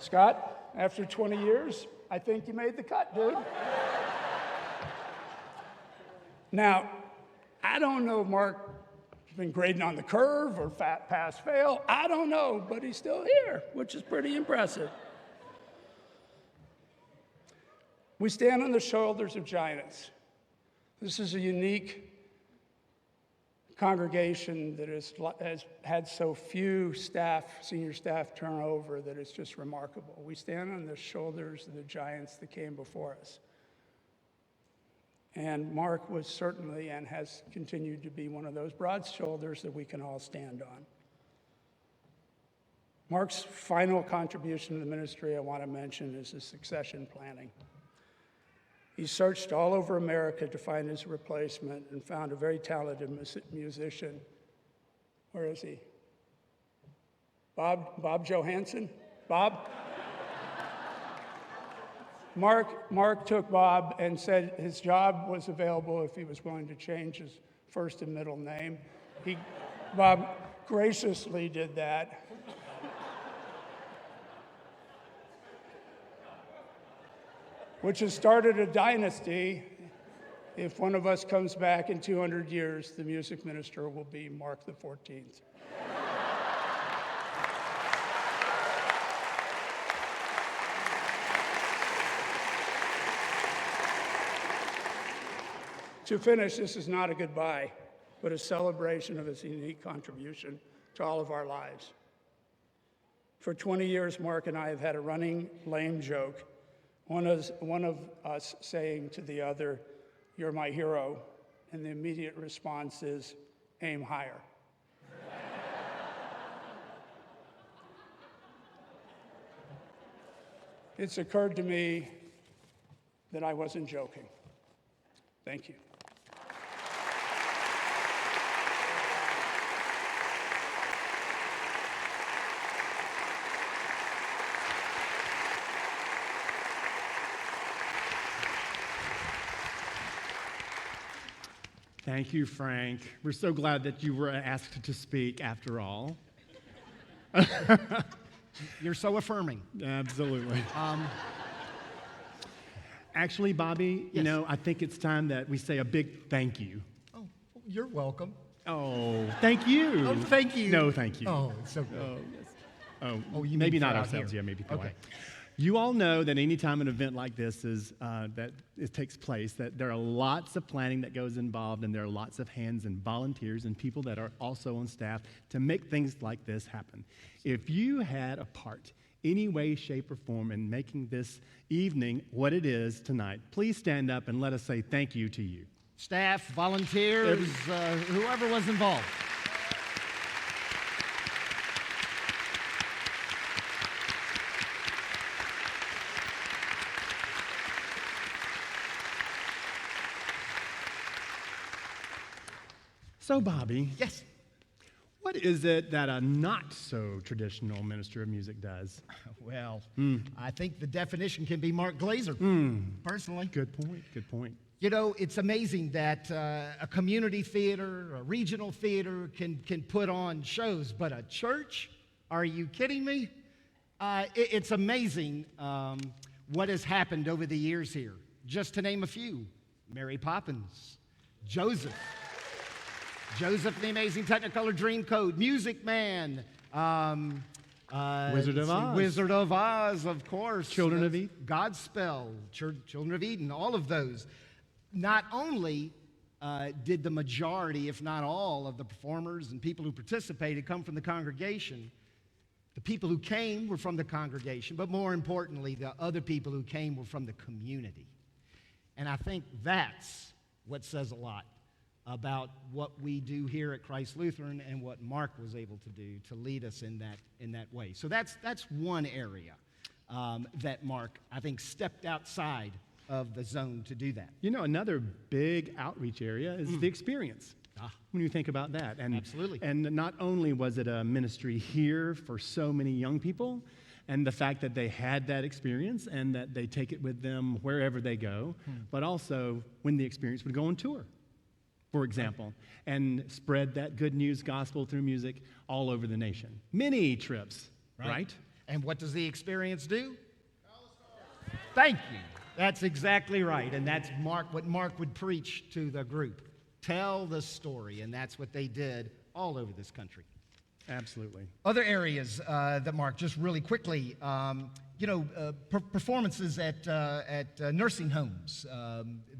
Scott, after 20 years, I think you made the cut, dude. Now, I don't know if Mark has been grading on the curve or pass fail. I don't know, but he's still here, which is pretty impressive. We stand on the shoulders of giants. This is a unique congregation that has had so few senior staff turnover that it's just remarkable. We stand on the shoulders of the giants that came before us. And Mark was certainly and has continued to be one of those broad shoulders that we can all stand on. Mark's final contribution to the ministry I want to mention is his succession planning. He searched all over America to find his replacement and found a very talented musician. Where is he? Bob Johansson? Bob? Mark took Bob and said his job was available if he was willing to change his first and middle name. Bob graciously did that. Which has started a dynasty. If one of us comes back in 200 years, the music minister will be Mark the 14th. To finish, this is not a goodbye, but a celebration of his unique contribution to all of our lives. For 20 years, Mark and I have had a running lame joke. One of us saying to the other, "You're my hero," and the immediate response is, "Aim higher." It's occurred to me that I wasn't joking. Thank you. Thank you, Frank. We're so glad that you were asked to speak after all. You're so affirming. Absolutely. Actually, Bobby, Yes. I think it's time that we say a big thank you. Oh, you're welcome. Oh, thank you. Oh, thank you. No, thank you. Oh, it's so good. Oh, yes. Oh, you maybe mean not for out ourselves. here. Yeah, maybe the Okay. way. You all know that anytime an event like this takes place, that there are lots of planning that goes involved, and there are lots of hands and volunteers and people that are also on staff to make things like this happen. If you had a part, any way, shape, or form in making this evening what it is tonight, please stand up and let us say thank you to you. Staff, volunteers, whoever was involved. So, Bobby. Yes. What is it that a not so traditional minister of music does? Well, I think the definition can be Mark Glaeser, personally. Good point, good point. You know, it's amazing that a community theater, a regional theater can put on shows, but a church? Are you kidding me? It's amazing what has happened over the years here. Just to name a few: Mary Poppins, Joseph and the Amazing Technicolor Dreamcoat, Music Man, Wizard of Oz. Wizard of Oz, of course. Children of Eden. Godspell, Children of Eden, all of those. Not only did the majority, if not all, of the performers and people who participated come from the congregation, the people who came were from the congregation, but more importantly, the other people who came were from the community. And I think that's what says a lot about what we do here at Christ Lutheran and what Mark was able to do to lead us in that way. So that's one area that Mark, I think, stepped outside of the zone to do that. You know, another big outreach area is the experience. When you think about that. And, Absolutely. And not only was it a ministry here for so many young people, and the fact that they had that experience and that they take it with them wherever they go, but also when the experience would go on tour, for example, and spread that good news gospel through music all over the nation. Many trips, right? And what does the experience do? Thank you. That's exactly right. And that's what Mark would preach to the group. Tell the story. And that's what they did all over this country. Absolutely. Other areas that Mark, just really quickly, performances at nursing homes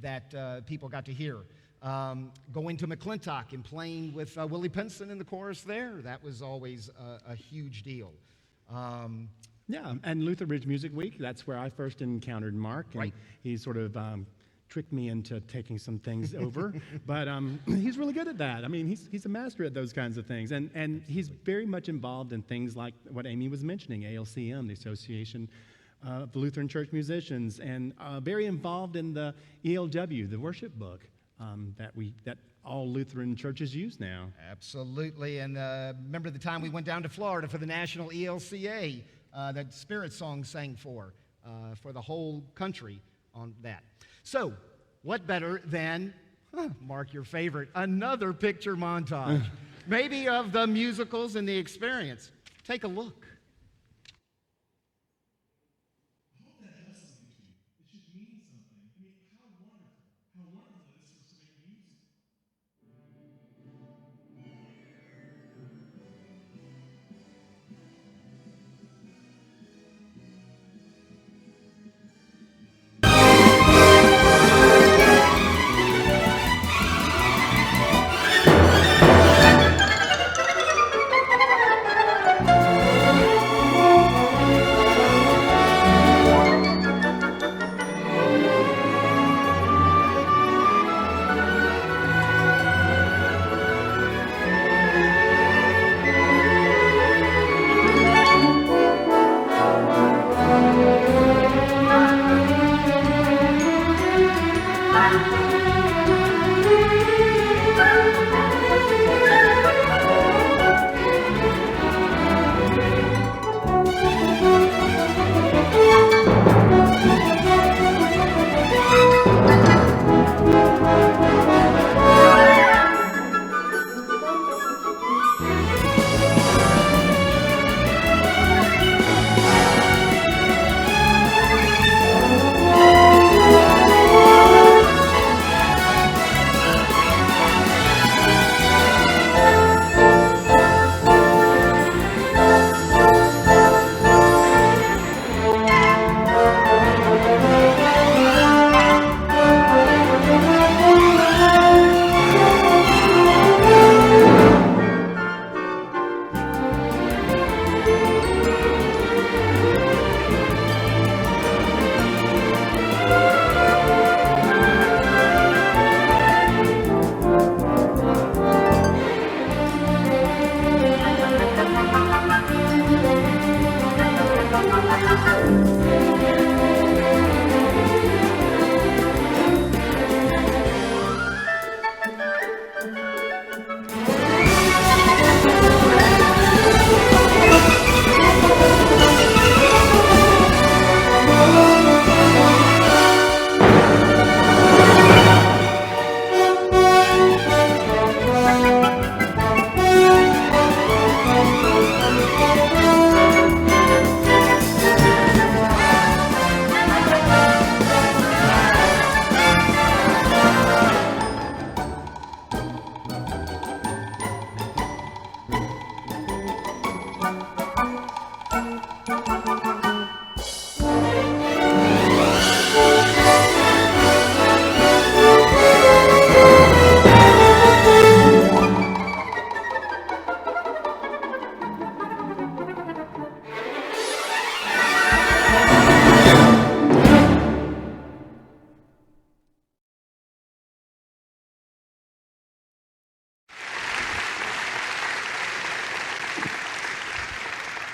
that people got to hear. Going to McClintock and playing with Willie Pinson in the chorus there. That was always a huge deal. Yeah, and Luther Ridge Music Week, that's where I first encountered Mark. And right. He sort of tricked me into taking some things over. But he's really good at that. I mean, he's a master at those kinds of things. And he's very much involved in things like what Amy was mentioning, ALCM, the Association of Lutheran Church Musicians, and very involved in the ELW, the worship book that all Lutheran churches use now. Absolutely. And remember the time we went down to Florida for the National ELCA that Spirit Song sang for the whole country on that. So, what better than, Mark, your favorite, another picture montage, maybe of the musicals and the experience. Take a look.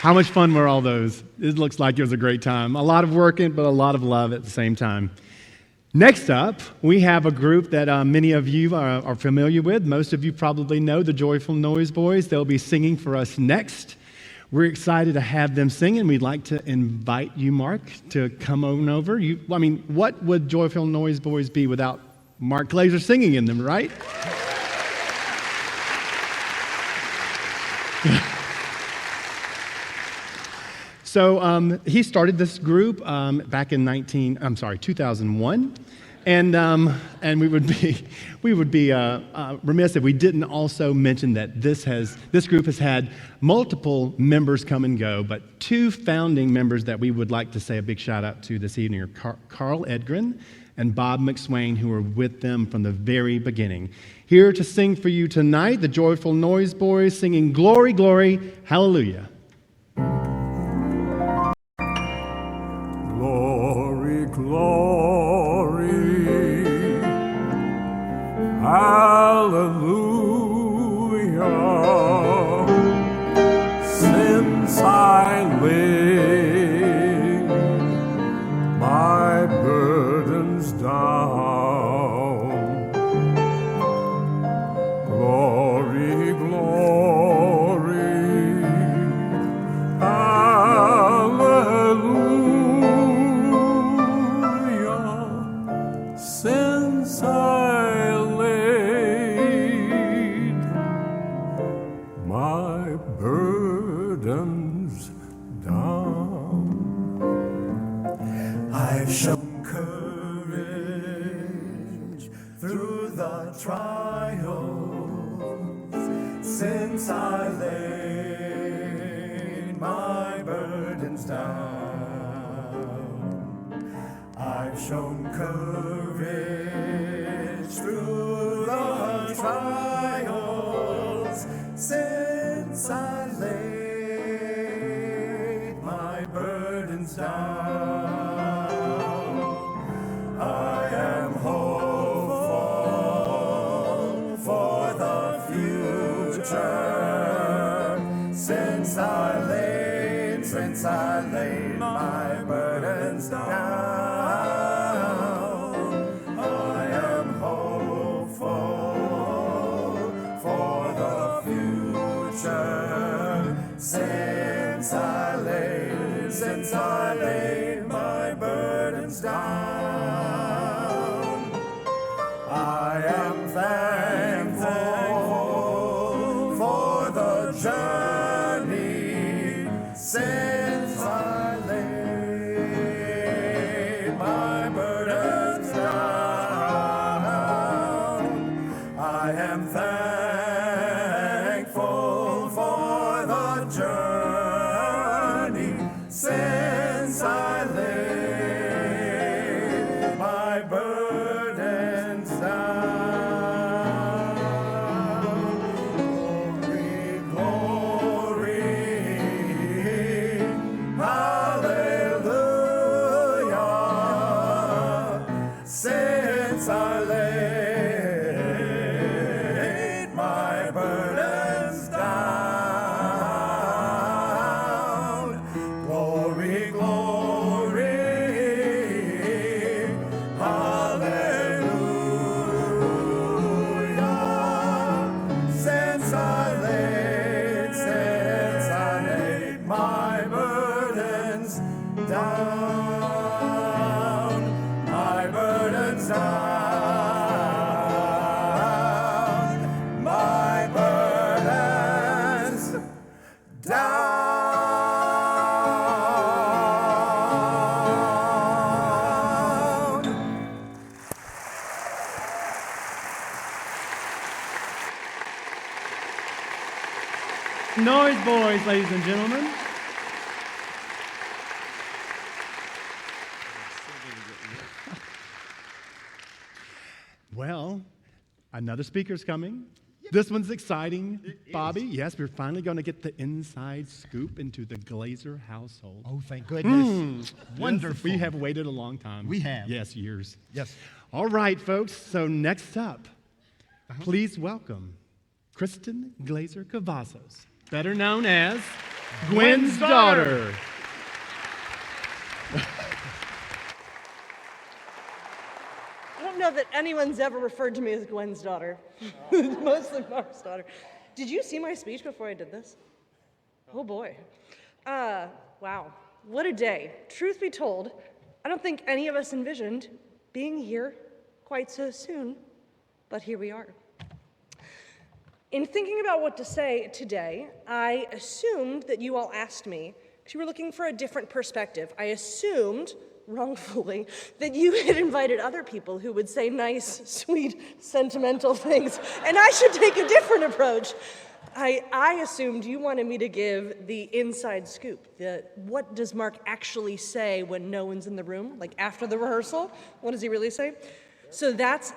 How much fun were all those? It looks like it was a great time. A lot of working, but a lot of love at the same time. Next up, we have a group that many of you are familiar with. Most of you probably know the Joyful Noise Boys. They'll be singing for us next. We're excited to have them sing, and we'd like to invite you, Mark, to come on over. What would Joyful Noise Boys be without Mark Glaeser singing in them, right? So he started this group back in 2001. And we would be remiss if we didn't also mention that this group has had multiple members come and go, but two founding members that we would like to say a big shout out to this evening are Carl Edgren and Bob McSwain, who were with them from the very beginning. Here to sing for you tonight, the Joyful Noise Boys singing Glory, Glory, Hallelujah. Glory, glory, hallelujah. Since I laid my burdens down, glory, glory, hallelujah. Since I laid my burdens down, I've shown courage through the trials. Since I laid my burdens down, I've shown courage through the trials. Since I laid my burdens down, I am hopeful for the future. Since I laid my burdens down, I am hopeful for the future. Since I laid my burdens down, I am thankful for the journey. Since I laid my burdens down, I am thankful for the journey. Since I laid my burdens down, glory, glory, hallelujah. Since I laid my burdens down, glory, glory, hallelujah. Since I laid my burdens down, my burdens down, my burdens down. Noise Boys, ladies and gentlemen. Well, another speaker's coming. This one's exciting, Bobby. Yes, we're finally going to get the inside scoop into the Glaeser household. Oh, thank goodness. Wonderful. We have waited a long time. We have. Yes, years. Yes. All right, folks. So next up, please welcome Kristen Glaeser Cavazos, better known as Gwen's daughter. I don't know that anyone's ever referred to me as Gwen's daughter. Mostly Mark's daughter. Did you see my speech before I did this? Oh boy. Wow. What a day. Truth be told, I don't think any of us envisioned being here quite so soon, but here we are. In thinking about what to say today, I assumed that you all asked me because you were looking for a different perspective. I assumed, wrongfully, that you had invited other people who would say nice, sweet, sentimental things, and I should take a different approach. I assumed you wanted me to give the inside scoop. What does Mark actually say when no one's in the room? Like after the rehearsal? What does he really say? So that's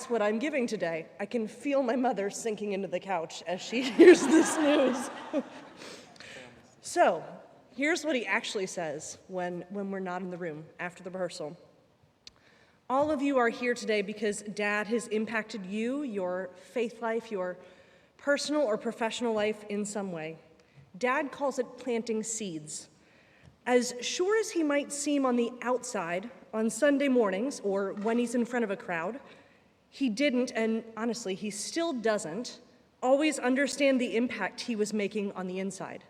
what I'm giving today. I can feel my mother sinking into the couch as she hears this news. So here's what he actually says when we're not in the room after the rehearsal. All of you are here today because Dad has impacted you, your faith life, your personal or professional life in some way. Dad calls it planting seeds. As sure as he might seem on the outside on Sunday mornings or when he's in front of a crowd, he didn't, and honestly, he still doesn't, always understand the impact he was making on the inside.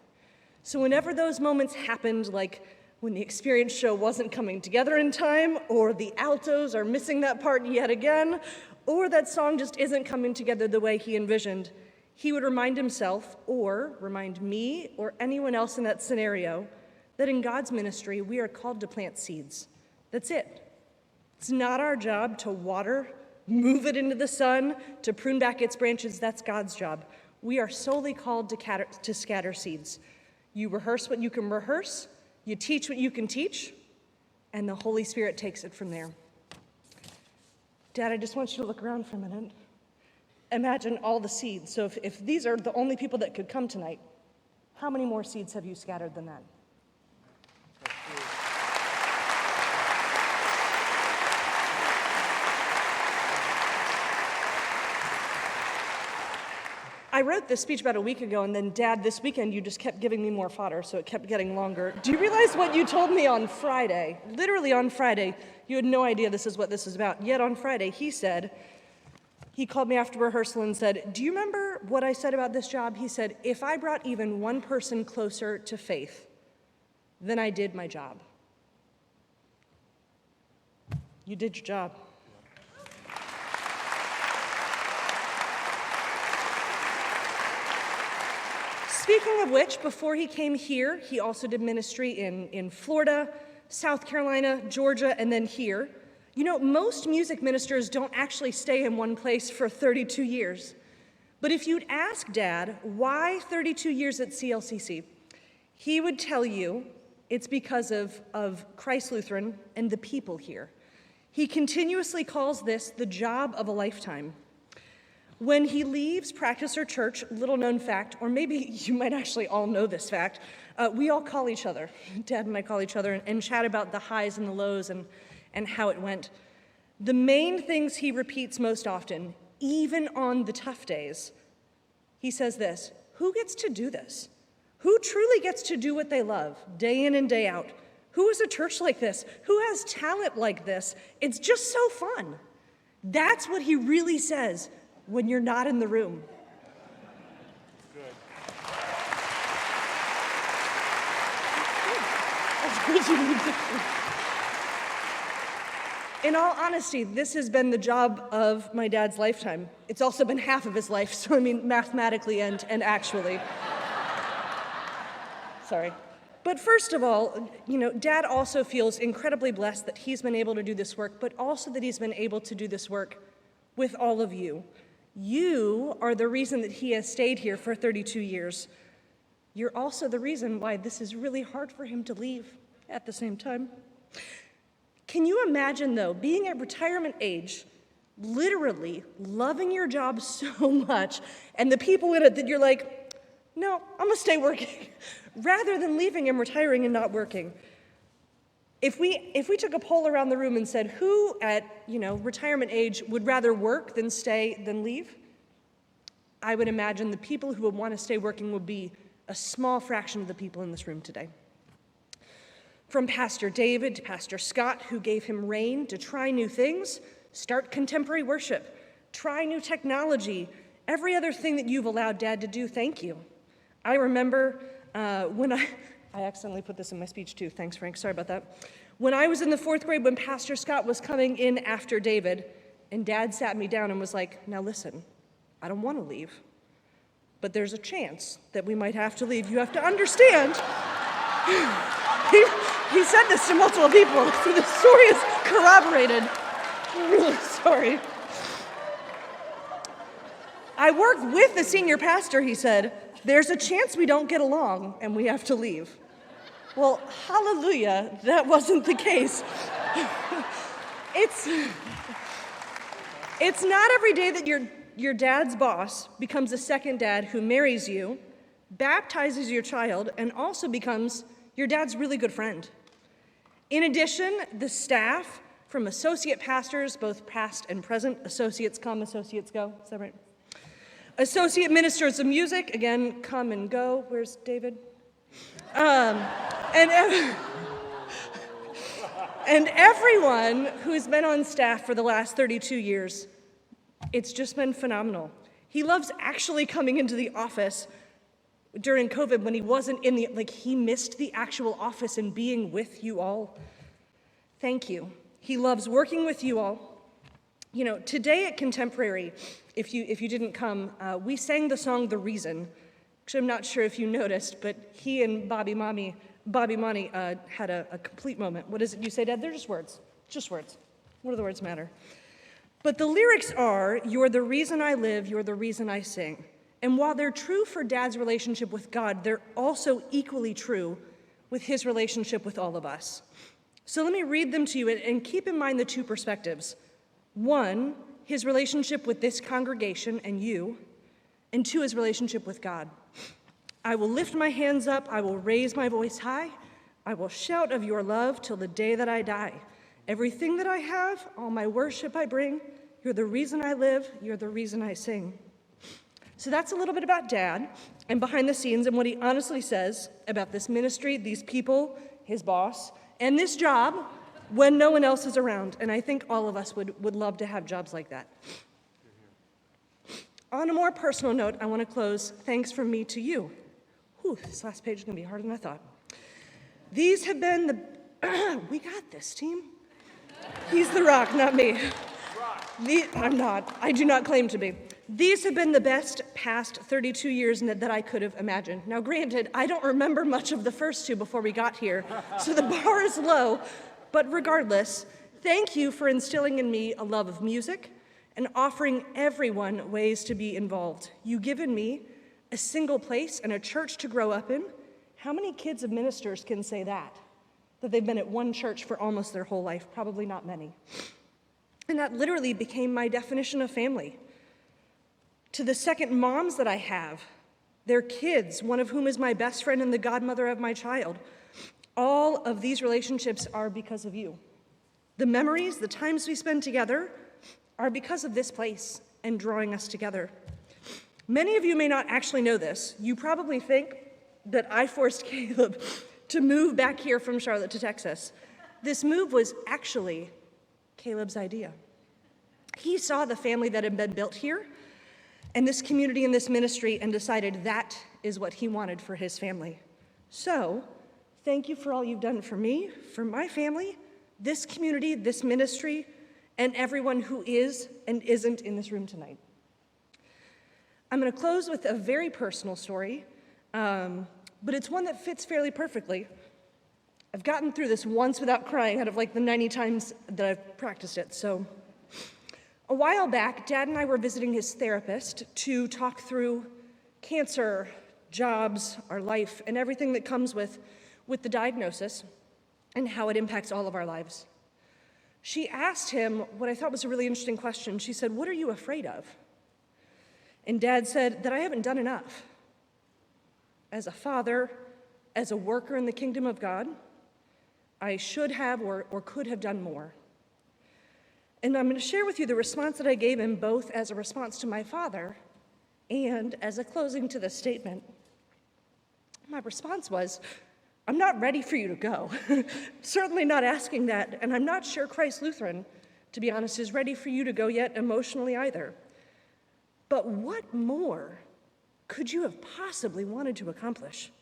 So whenever those moments happened, like when the experience show wasn't coming together in time, or the altos are missing that part yet again, or that song just isn't coming together the way he envisioned, he would remind himself, or remind me, or anyone else in that scenario, that in God's ministry, we are called to plant seeds. That's it. It's not our job to water, move it into the sun, to prune back its branches. That's God's job. We are solely called to scatter seeds. You rehearse what you can rehearse, you teach what you can teach, and the Holy Spirit takes it from there. Dad, I just want you to look around for a minute. Imagine all the seeds. So if these are the only people that could come tonight, how many more seeds have you scattered than that? I wrote this speech about a week ago, and then Dad, this weekend, you just kept giving me more fodder, so it kept getting longer. Do you realize what you told me on Friday? Literally on Friday, you had no idea this is what this is about. Yet on Friday, he called me after rehearsal and said, do you remember what I said about this job? He said, if I brought even one person closer to faith, then I did my job. You did your job. Speaking of which, before he came here, he also did ministry in Florida, South Carolina, Georgia, and then here. You know, most music ministers don't actually stay in one place for 32 years. But if you'd ask Dad, why 32 years at CLCC, he would tell you it's because of Christ Lutheran and the people here. He continuously calls this the job of a lifetime. When he leaves practice or church, little known fact, or maybe you might actually all know this fact, we all call each other, Dad and I call each other, and chat about the highs and the lows and how it went. The main things he repeats most often, even on the tough days, he says this: who gets to do this? Who truly gets to do what they love, day in and day out? Who is a church like this? Who has talent like this? It's just so fun. That's what he really says when you're not in the room. Good. In all honesty, this has been the job of my dad's lifetime. It's also been half of his life, so I mean mathematically and actually. Sorry. But first of all, you know, Dad also feels incredibly blessed that he's been able to do this work, but also that he's been able to do this work with all of you. You are the reason that he has stayed here for 32 years. You're also the reason why this is really hard for him to leave at the same time. Can you imagine, though, being at retirement age, literally loving your job so much, and the people in it that you're like, no, I'm gonna stay working, rather than leaving and retiring and not working? If we took a poll around the room and said, who at retirement age would rather work than stay than leave, I would imagine the people who would want to stay working would be a small fraction of the people in this room today. From Pastor David to Pastor Scott, who gave him rein to try new things, start contemporary worship, try new technology, every other thing that you've allowed Dad to do, thank you. I remember when I accidentally put this in my speech too, thanks Frank, sorry about that. When I was in the 4th grade, when Pastor Scott was coming in after David, and Dad sat me down and was like, now listen, I don't want to leave, but there's a chance that we might have to leave. You have to understand. He said this to multiple people, so the story is corroborated. I'm really sorry. I work with the senior pastor, he said. There's a chance we don't get along and we have to leave. Well, hallelujah, that wasn't the case. It's not every day that your dad's boss becomes a second dad who marries you, baptizes your child, and also becomes your dad's really good friend. In addition, the staff, from associate pastors, both past and present, associates come, associates go, is that right? Associate ministers of music, again, come and go. Where's David? And everyone who's been on staff for the last 32 years, it's just been phenomenal. He loves actually coming into the office during COVID when he wasn't in he missed the actual office and being with you all. Thank you. He loves working with you all. You know, today at Contemporary, if you didn't come, we sang the song "The Reason," which I'm not sure if you noticed, but he and Bobby Monty had a complete moment. What is it you say, Dad? They're just words. Just words. What do the words matter? But the lyrics are, "You're the reason I live, you're the reason I sing." And while they're true for Dad's relationship with God, they're also equally true with his relationship with all of us. So let me read them to you and keep in mind the two perspectives. One, his relationship with this congregation and you, and two, his relationship with God. I will lift my hands up, I will raise my voice high, I will shout of your love till the day that I die. Everything that I have, all my worship I bring, you're the reason I live, you're the reason I sing. So that's a little bit about Dad and behind the scenes and what he honestly says about this ministry, these people, his boss, and this job when no one else is around. And I think all of us would love to have jobs like that. On a more personal note, I want to close thanks from me to you. Whew, this last page is going to be harder than I thought. These have been the... We got this, team. He's the rock, not me. I'm not. I do not claim to be. These have been the best past 32 years that I could have imagined. Now, granted, I don't remember much of the first two before we got here, so the bar is low. But regardless, thank you for instilling in me a love of music and offering everyone ways to be involved. You've given me a single place and a church to grow up in. How many kids of ministers can say that they've been at one church for almost their whole life? Probably not many. And that literally became my definition of family. To the second moms that I have, their kids, one of whom is my best friend and the godmother of my child, all of these relationships are because of you. The memories, the times we spend together are because of this place and drawing us together. Many of you may not actually know this. You probably think that I forced Caleb to move back here from Charlotte to Texas. This move was actually Caleb's idea. He saw the family that had been built here and this community and this ministry and decided that is what he wanted for his family. So, thank you for all you've done for me, for my family, this community, this ministry, and everyone who is and isn't in this room tonight. I'm going to close with a very personal story, but it's one that fits fairly perfectly. I've gotten through this once without crying out of the 90 times that I've practiced it. So, a while back, Dad and I were visiting his therapist to talk through cancer, jobs, our life, and everything that comes with the diagnosis and how it impacts all of our lives. She asked him what I thought was a really interesting question. She said, "What are you afraid of?" And Dad said that I haven't done enough. As a father, as a worker in the kingdom of God, I should have or could have done more. And I'm going to share with you the response that I gave him, both as a response to my father and as a closing to the statement. My response was, I'm not ready for you to go. Certainly not asking that, and I'm not sure Christ Lutheran, to be honest, is ready for you to go yet emotionally either. But what more could you have possibly wanted to accomplish?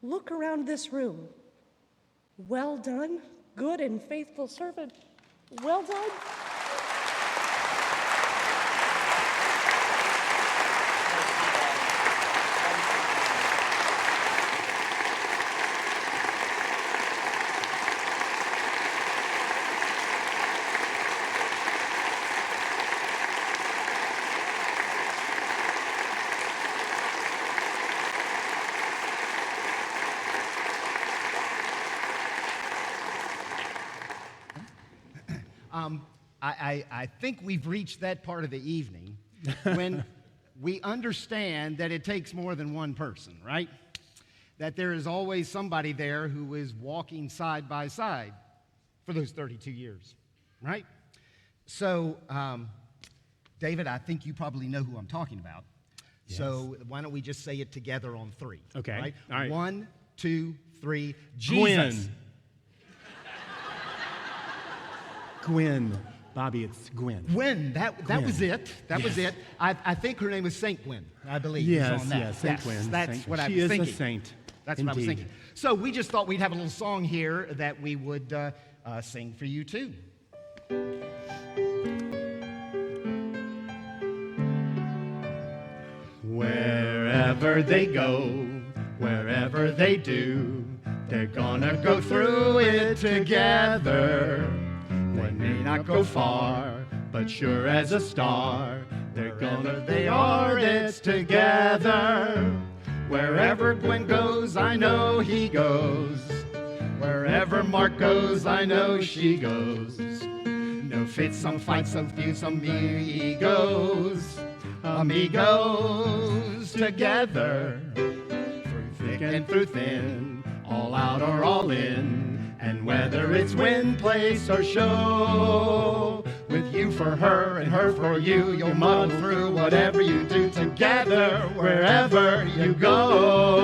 Look around this room. Well done, good and faithful servant. Well done. I think we've reached that part of the evening when we understand that it takes more than one person, right? That there is always somebody there who is walking side by side for those 32 years, right? So, David, I think you probably know who I'm talking about. Yes. So why don't we just say it together on three? Okay. Right? All right. 1, 2, 3. Jesus. Gwen. Gwen. Bobby, it's Gwen. Gwen, that Gwen. was it. That was Yes. it. I think her name was Saint Gwen, I believe. Yes, is on that. yes, Saint Gwen. That's Saint what Gwen. I She was is thinking. a saint. That's what I was Indeed. thinking. So we just thought we'd have a little song here that we would sing for you too. Wherever they go, wherever they do, they're gonna go through it together. They may not go far, but sure as a star, they are, it's together. Wherever Gwen goes, I know he goes. Wherever Mark goes, I know she goes. No fits, some fights, some feuds, some amigos. Amigos together, through thick and through thin, all out or all in, and whether it's win, place, or show, with you for her and her for you, you'll muddle through whatever you do together, wherever you go.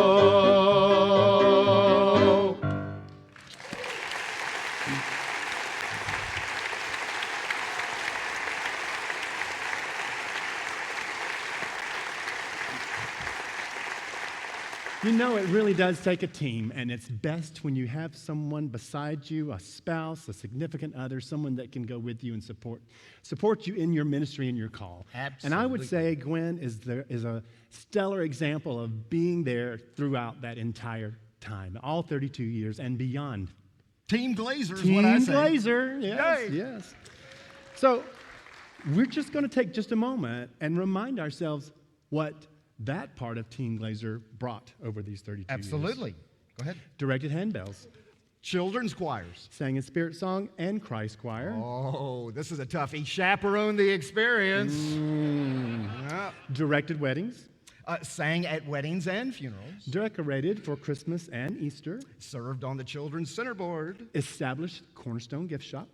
You know, it really does take a team, and it's best when you have someone beside you, a spouse, a significant other, someone that can go with you and support you in your ministry and your call. Absolutely. And I would say Gwen is a stellar example of being there throughout that entire time, all 32 years and beyond. Team Glaeser is Team what I say. Glaeser, yes, Yay. yes. So we're just going to take just a moment and remind ourselves what that part of Team Glaeser brought over these 32 years. Absolutely. Go ahead. Directed handbells, Children's choirs. sang in Spirit Song and Christ Choir. Oh, this is a toughie. Chaperone the experience. Yeah. Directed weddings, Sang at weddings and funerals. decorated for Christmas and Easter, Served on the Children's Center Board. established Cornerstone Gift Shop,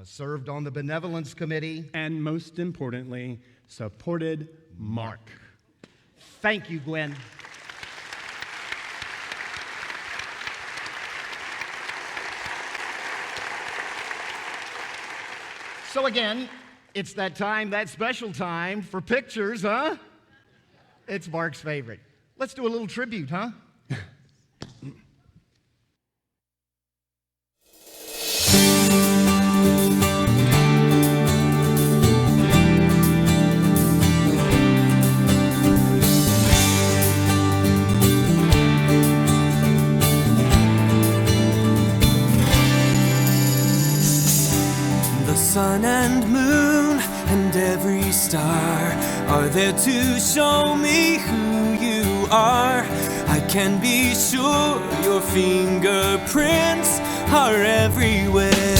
Served on the Benevolence Committee. and most importantly, supported Mark. Thank you, Gwen. So again, it's that time, that special time for pictures, huh? It's Mark's favorite. Let's do a little tribute, huh? Sun and moon and every star are there to show me who you are. I can be sure your fingerprints are everywhere.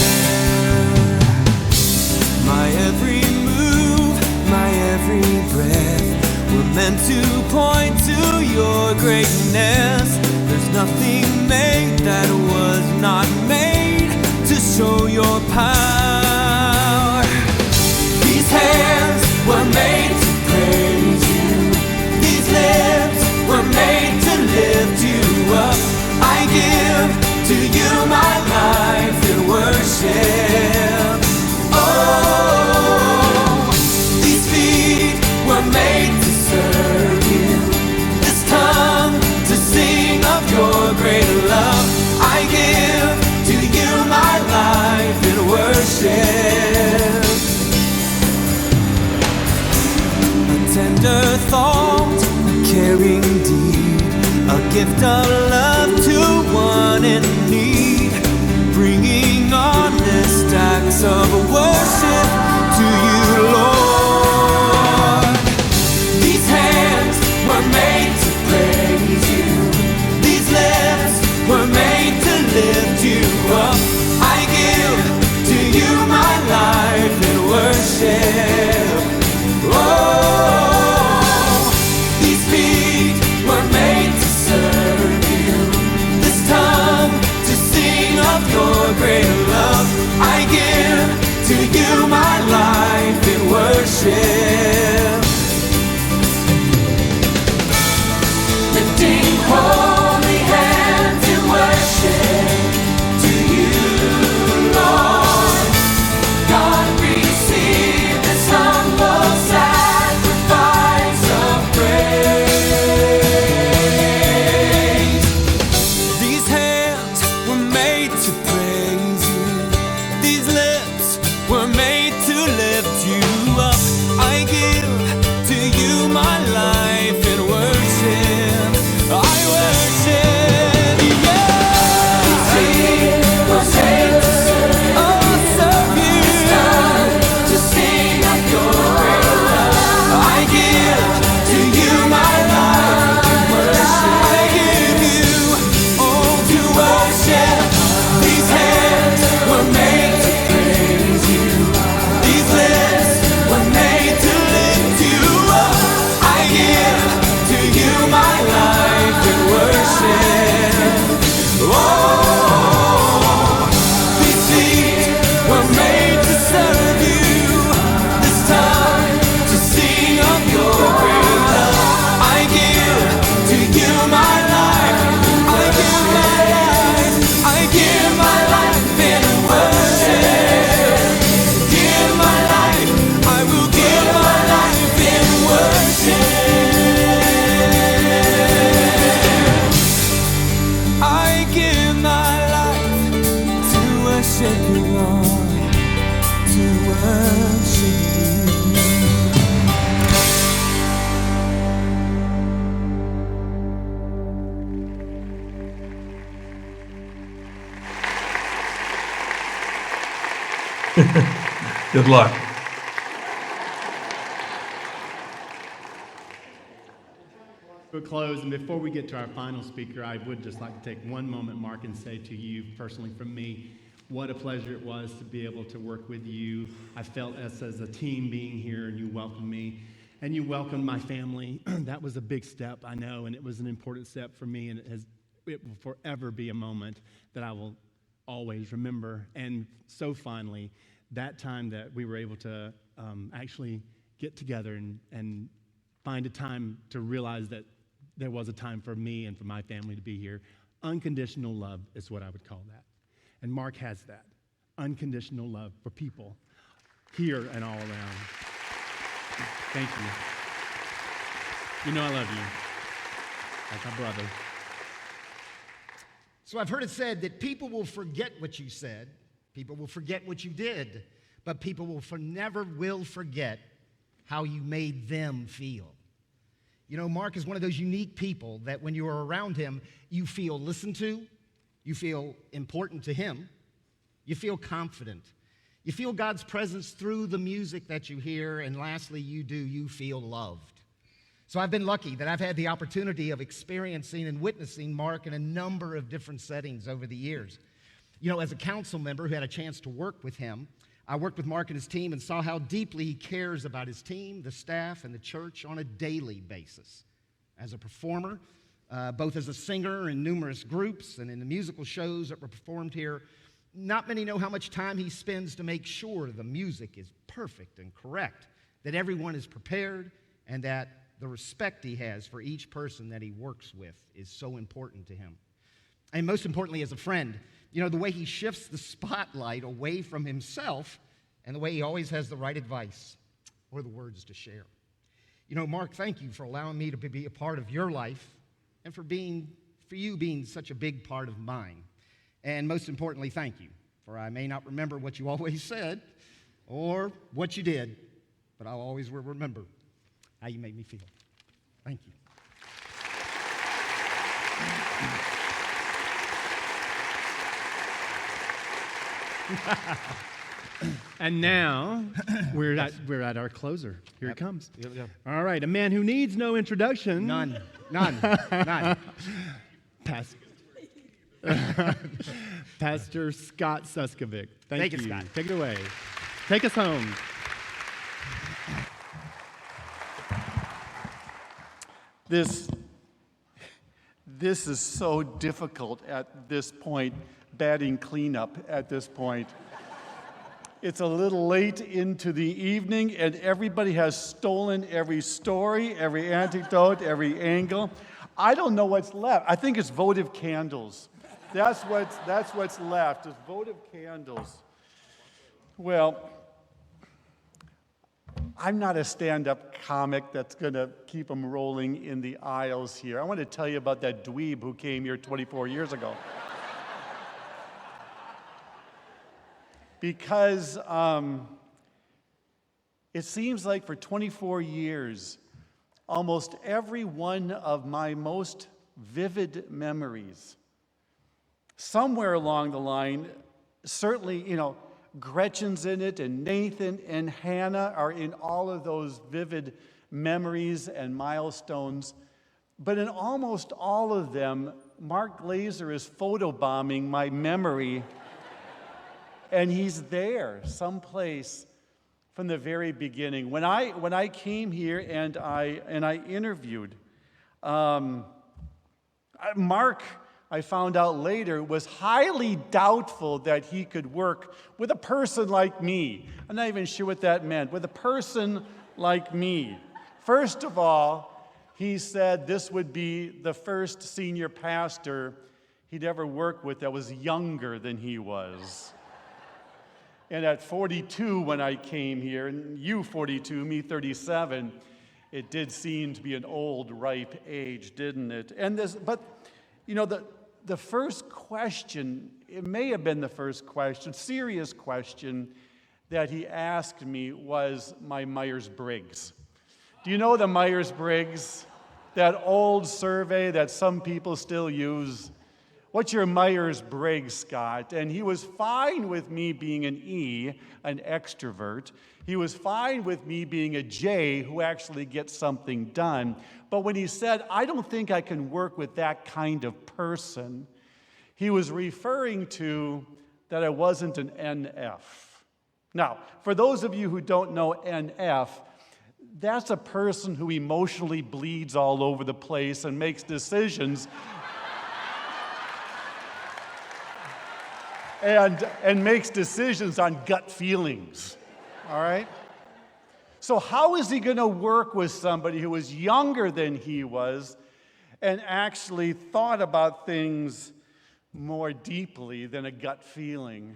My every move, my every breath were meant to point to your greatness. There's nothing made that was not made to show your power. These hands were made to praise you. These lips were made to lift you up. I give to you my life in worship. Oh, these feet were made to serve you. This tongue to sing of your great love. I give to you my life in worship. worship. Lifting holy hands in worship to you, Lord. God, receive this humble sacrifice of praise. These hands were made to praise you. These lips were made to lift you up. I give to you my life in worship. I worship you. These feet were made to serve. Oh, serve you. It's time to sing of your great love. I give to you my life in worship. I give you all to worship. These hands were made to praise you. These lips were made to lift you up. I give to you my life in worship. Oh, these feet were made to serve you. This time to sing of your great love. I give to you my life. I give my life. I give my life in worship. Give my life. I will give my life in worship. I give my life to worship you, Lord, to worship you. Good luck. We'll close, and before we get to our final speaker, I would just like to take one moment, Mark, and say to you personally from me, what a pleasure it was to be able to work with you. I felt us as a team being here, and you welcomed me, and you welcomed my family. That was a big step, I know, and it was an important step for me, and it will forever be a moment that I will always remember. And so finally, that time that we were able to actually get together and find a time to realize that there was a time for me and for my family to be here. Unconditional love is what I would call that. And Mark has that. Unconditional love for people here and all around. Thank you. You know I love you. Like my brother. So I've heard it said that people will forget what you said, people will forget what you did, but people will never will forget how you made them feel. You know, Mark is one of those unique people that when you are around him, you feel listened to, you feel important to him, you feel confident, you feel God's presence through the music that you hear, and lastly, you feel loved. So I've been lucky that I've had the opportunity of experiencing and witnessing Mark in a number of different settings over the years. You know, as a council member who had a chance to work with him, I worked with Mark and his team and saw how deeply he cares about his team, the staff, and the church on a daily basis. As a performer, both as a singer in numerous groups and in the musical shows that were performed here, not many know how much time he spends to make sure the music is perfect and correct, that everyone is prepared, and that the respect he has for each person that he works with is so important to him. And most importantly, as a friend, you know, the way he shifts the spotlight away from himself and the way he always has the right advice or the words to share. You know, Mark, thank you for allowing me to be a part of your life and for you being such a big part of mine. And most importantly, thank you, for I may not remember what you always said or what you did, but I'll always remember how you made me feel. Thank you. And now we're at our closer. Here it comes. Here we go. All right, a man who needs no introduction. None. Pastor Scott Suskovic. Thank you, Scott. Take it away. Take us home. This is so difficult at this point, batting cleanup at this point. It's a little late into the evening, and everybody has stolen every story, every anecdote, every angle. I don't know what's left. I think it's votive candles. That's what's left, is votive candles. Well, I'm not a stand-up comic that's going to keep them rolling in the aisles here. I want to tell you about that dweeb who came here 24 years ago. Because it seems like for 24 years, almost every one of my most vivid memories, somewhere along the line, certainly, Gretchen's in it, and Nathan and Hannah are in all of those vivid memories and milestones. But in almost all of them, Mark Glaeser is photobombing my memory, and he's there someplace from the very beginning. When I came here and I interviewed, Mark, I found out later, was highly doubtful that he could work with a person like me. I'm not even sure what that meant, with a person like me. First of all, he said this would be the first senior pastor he'd ever worked with that was younger than he was. And at 42, when I came here, and you 42, me 37, it did seem to be an old, ripe age, didn't it? The first question, it may have been the first question, serious question that he asked me was my Myers-Briggs. Do you know the Myers-Briggs? That old survey that some people still use? What's your Myers-Briggs, Scott? And he was fine with me being an E, an extrovert. He was fine with me being a J, who actually gets something done. But when he said, I don't think I can work with that kind of person, he was referring to that I wasn't an NF. Now, for those of you who don't know NF, that's a person who emotionally bleeds all over the place and makes decisions and makes decisions on gut feelings, all right? So how is he going to work with somebody who was younger than he was and actually thought about things more deeply than a gut feeling?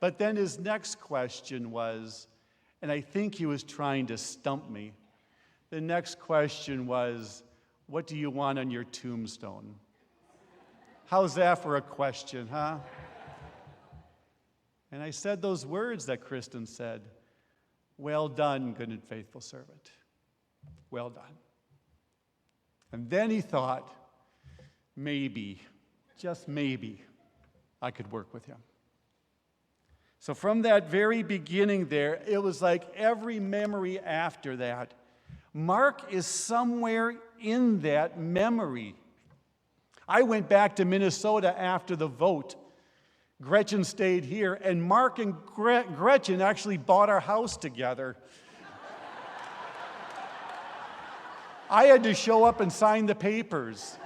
But then his next question was, and I think he was trying to stump me, the next question was, what do you want on your tombstone? How's that for a question, huh? And I said those words that Kristen said, well done, good and faithful servant. Well done. And then he thought, maybe, just maybe, I could work with him. So from that very beginning there, it was like every memory after that, Mark is somewhere in that memory. I went back to Minnesota after the vote. Gretchen stayed here, and Mark and Gretchen actually bought our house together. I had to show up and sign the papers.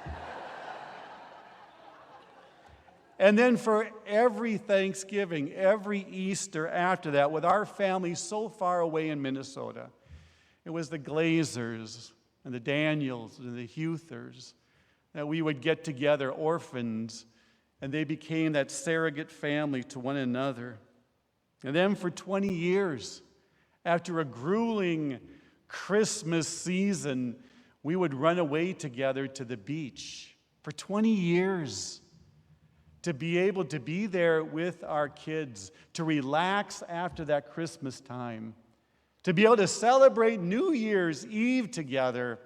And then for every Thanksgiving, every Easter after that, with our family so far away in Minnesota, it was the Glaesers and the Daniels and the Huthers that we would get together, orphans, and they became that surrogate family to one another. And then for 20 years, after a grueling Christmas season, we would run away together to the beach. For 20 years, to be able to be there with our kids, to relax after that Christmas time, to be able to celebrate New Year's Eve together,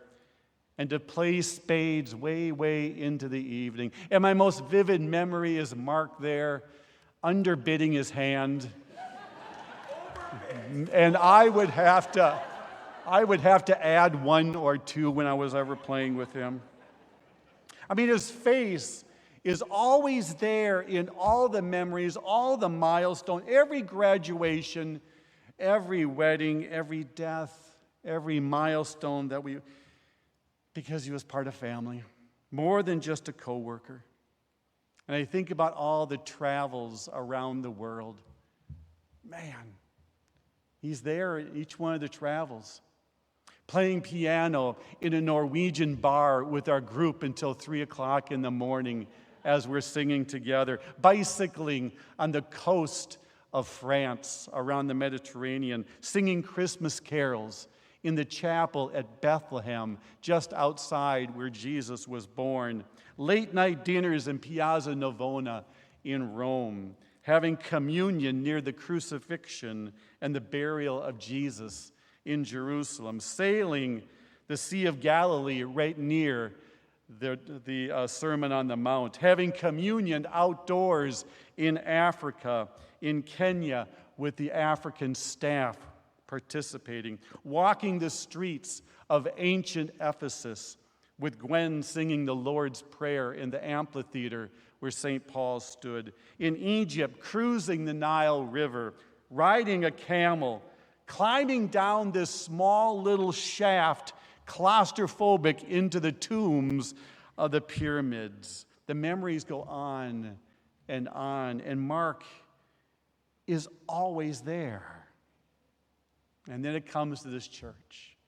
and to play spades way, way into the evening. And my most vivid memory is Mark there, underbidding his hand. And I would have to add one or two when I was ever playing with him. I mean, his face is always there in all the memories, all the milestones, every graduation, every wedding, every death, every milestone that because he was part of family, more than just a coworker. And I think about all the travels around the world. Man, he's there at each one of the travels, playing piano in a Norwegian bar with our group until 3 o'clock in the morning as we're singing together, bicycling on the coast of France around the Mediterranean, singing Christmas carols in the chapel at Bethlehem, just outside where Jesus was born, late night dinners in Piazza Navona in Rome, having communion near the crucifixion and the burial of Jesus in Jerusalem, sailing the Sea of Galilee right near the Sermon on the Mount, having communion outdoors in Africa, in Kenya, with the African staff participating, walking the streets of ancient Ephesus with Gwen singing the Lord's Prayer in the amphitheater where St. Paul stood, in Egypt, cruising the Nile River, riding a camel, climbing down this small little shaft, claustrophobic, into the tombs of the pyramids. The memories go on, and Mark is always there. And then it comes to this church.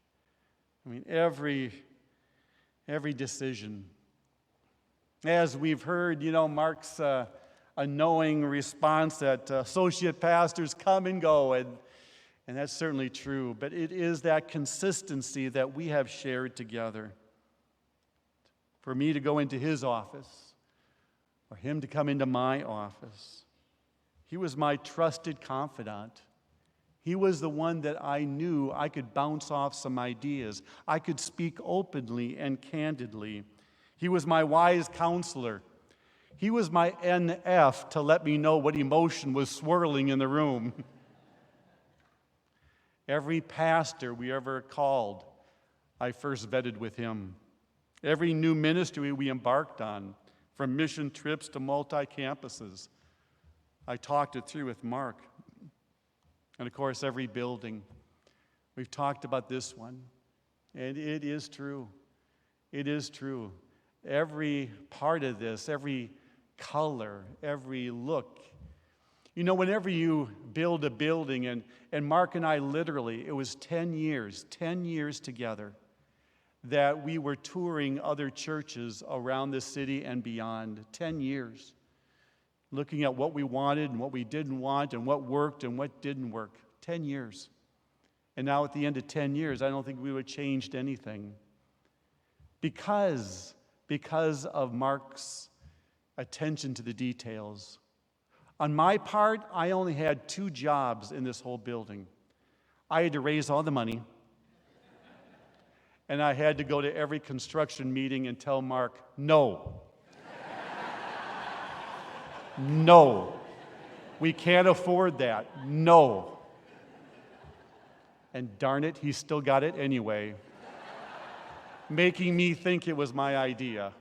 I mean, every decision. As we've heard, Mark's a knowing response that associate pastors come and go, and that's certainly true. But it is that consistency that we have shared together. For me to go into his office, or him to come into my office, he was my trusted confidant. He was the one that I knew I could bounce off some ideas. I could speak openly and candidly. He was my wise counselor. He was my NF to let me know what emotion was swirling in the room. Every pastor we ever called, I first vetted with him. Every new ministry we embarked on, from mission trips to multi-campuses, I talked it through with Mark. And of course, every building. We've talked about this one, and it is true. It is true. Every part of this, every color, every look. Whenever you build a building, and Mark and I literally, it was 10 years together that we were touring other churches around the city and beyond. 10 years. Looking at what we wanted and what we didn't want and what worked and what didn't work. 10 years. And now at the end of 10 years, I don't think we would have changed anything. Because of Mark's attention to the details. On my part, I only had 2 jobs in this whole building. I had to raise all the money, and I had to go to every construction meeting and tell Mark, no. No. We can't afford that. No. And darn it, he still got it anyway, making me think it was my idea.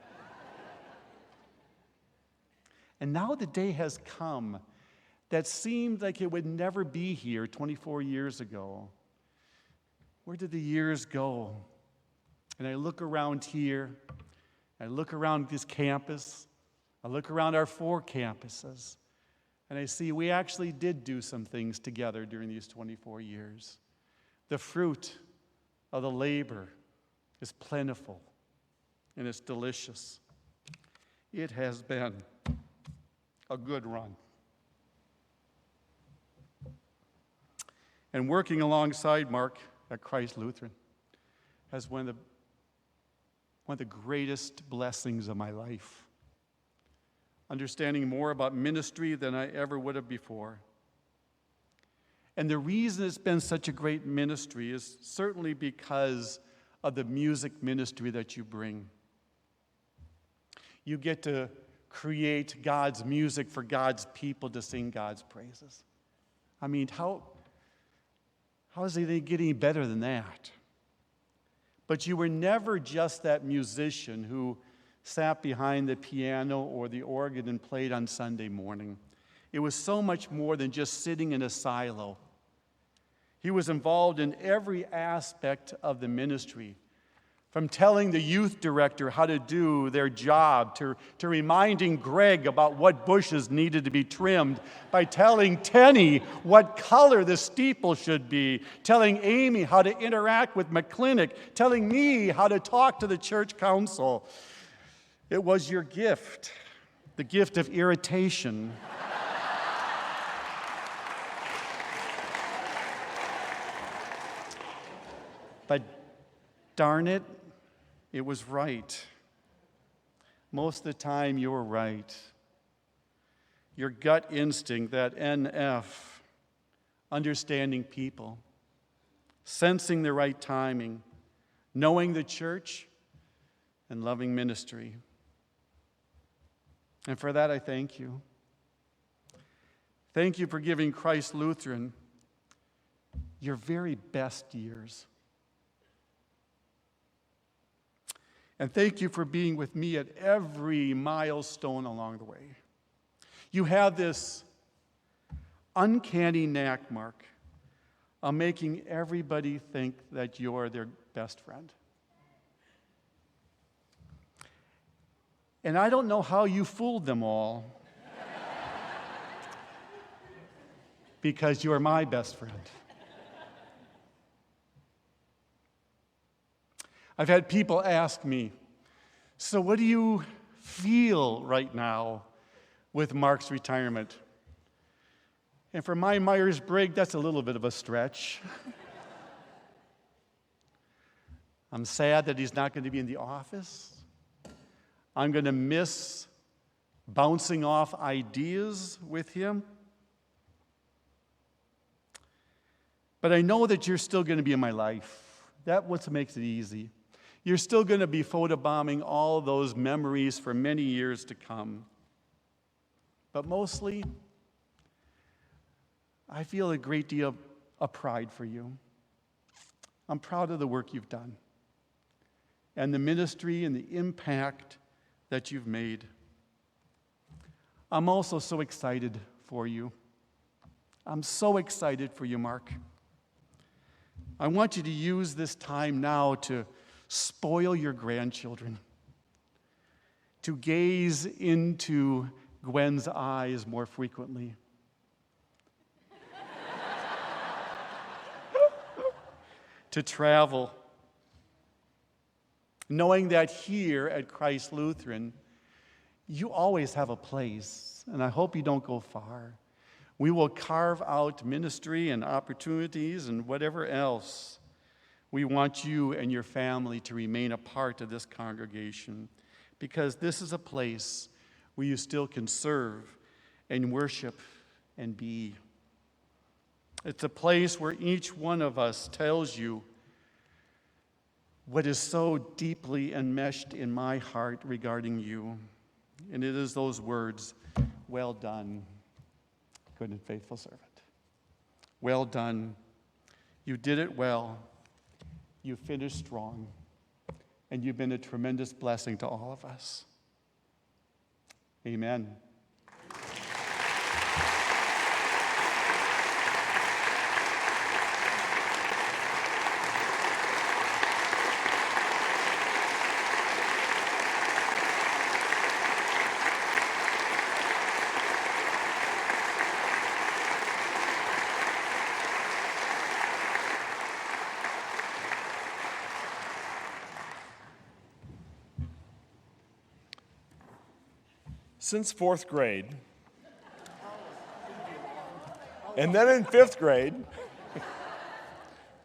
And now the day has come that seemed like it would never be here 24 years ago. Where did the years go? And I look around here, I look around this campus, I look around our 4 campuses, and I see we actually did do some things together during these 24 years. The fruit of the labor is plentiful, and it's delicious. It has been a good run. And working alongside Mark at Christ Lutheran has one of the greatest blessings of my life. Understanding more about ministry than I ever would have before. And the reason it's been such a great ministry is certainly because of the music ministry that you bring. You get to create God's music for God's people to sing God's praises. I mean, how is it getting better than that? But you were never just that musician who sat behind the piano or the organ and played on Sunday morning. It was so much more than just sitting in a silo. He was involved in every aspect of the ministry, from telling the youth director how to do their job, to reminding Greg about what bushes needed to be trimmed, by telling Tenny what color the steeple should be, telling Amy how to interact with McClintock, telling me how to talk to the church council. It was your gift, the gift of irritation. But darn it, it was right. Most of the time, you were right. Your gut instinct, that NF, understanding people, sensing the right timing, knowing the church, and loving ministry. And for that, I thank you. Thank you for giving Christ Lutheran your very best years. And thank you for being with me at every milestone along the way. You have this uncanny knack, Mark, of making everybody think that you're their best friend. And I don't know how you fooled them all, because you are my best friend. I've had people ask me, so what do you feel right now with Mark's retirement? And for my Myers-Briggs, that's a little bit of a stretch. I'm sad that he's not going to be in the office. I'm going to miss bouncing off ideas with him. But I know that you're still going to be in my life. That's what makes it easy. You're still going to be photobombing all those memories for many years to come. But mostly, I feel a great deal of pride for you. I'm proud of the work you've done and the ministry and the impact that you've made. I'm also so excited for you. I'm so excited for you, Mark. I want you to use this time now to spoil your grandchildren, to gaze into Gwen's eyes more frequently, to travel, knowing that here at Christ Lutheran, you always have a place, and I hope you don't go far. We will carve out ministry and opportunities and whatever else. We want you and your family to remain a part of this congregation, because this is a place where you still can serve and worship and be. It's a place where each one of us tells you what is so deeply enmeshed in my heart regarding you. And it is those words, well done, good and faithful servant. Well done. You did it well. You finished strong. And you've been a tremendous blessing to all of us. Amen. Since fourth grade, and then in fifth grade,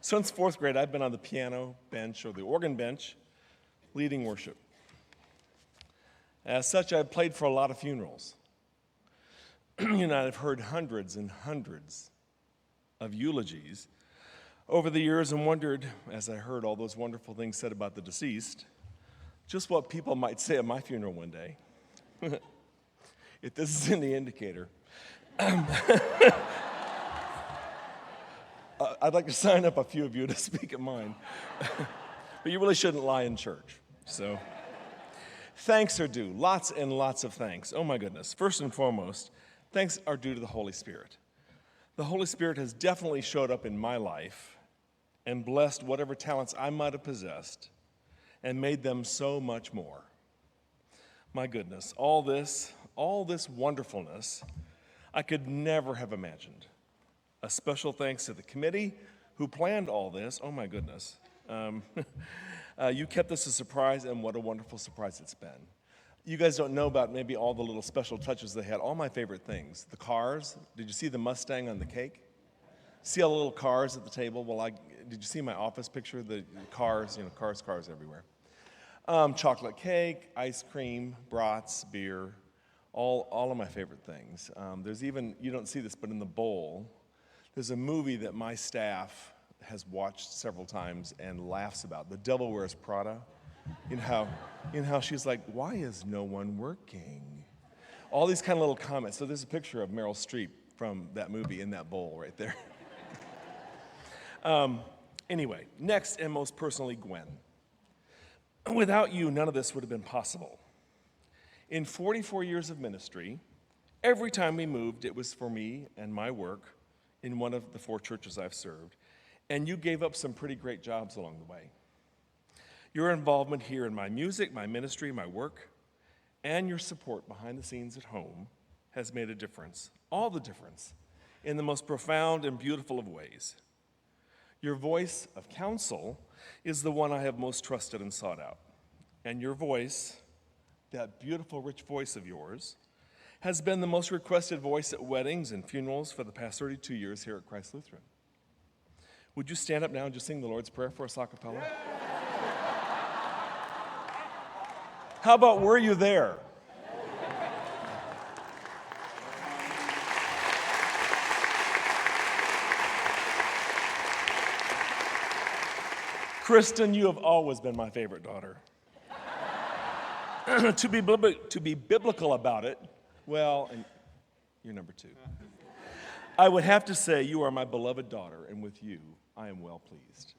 since fourth grade, I've been on the piano bench or the organ bench leading worship. As such, I've played for a lot of funerals. I've heard hundreds and hundreds of eulogies over the years and wondered, as I heard all those wonderful things said about the deceased, just what people might say at my funeral one day. If this is any indicator, I'd like to sign up a few of you to speak at mine. But you really shouldn't lie in church. So thanks are due, lots and lots of thanks. Oh my goodness. First and foremost, thanks are due to the Holy Spirit. The Holy Spirit has definitely showed up in my life and blessed whatever talents I might have possessed and made them so much more. My goodness, all this wonderfulness, I could never have imagined. A special thanks to the committee who planned all this. Oh my goodness. You kept this a surprise, and what a wonderful surprise it's been. You guys don't know about maybe all the little special touches they had. All my favorite things. The cars. Did you see the Mustang on the cake? See all the little cars at the table? Well, did you see my office picture? The cars, cars everywhere. Chocolate cake, ice cream, brats, beer, all of my favorite things. There's even, you don't see this, but in the bowl, there's a movie that my staff has watched several times and laughs about, The Devil Wears Prada. You know how she's like, why is no one working? All these kind of little comments. So there's a picture of Meryl Streep from that movie in that bowl right there. Anyway, next and most personally, Gwen. Without you, none of this would have been possible. In 44 years of ministry, every time we moved, it was for me and my work in one of the 4 churches I've served, and you gave up some pretty great jobs along the way. Your involvement here in my music, my ministry, my work, and your support behind the scenes at home has made a difference, all the difference, in the most profound and beautiful of ways. Your voice of counsel is the one I have most trusted and sought out. And your voice, that beautiful, rich voice of yours, has been the most requested voice at weddings and funerals for the past 32 years here at Christ Lutheran. Would you stand up now and just sing the Lord's Prayer for us a cappella? How about Were You There? Kristen, you have always been my favorite daughter. To be biblical about it, well, and you're number 2. I would have to say you are my beloved daughter, and with you, I am well pleased.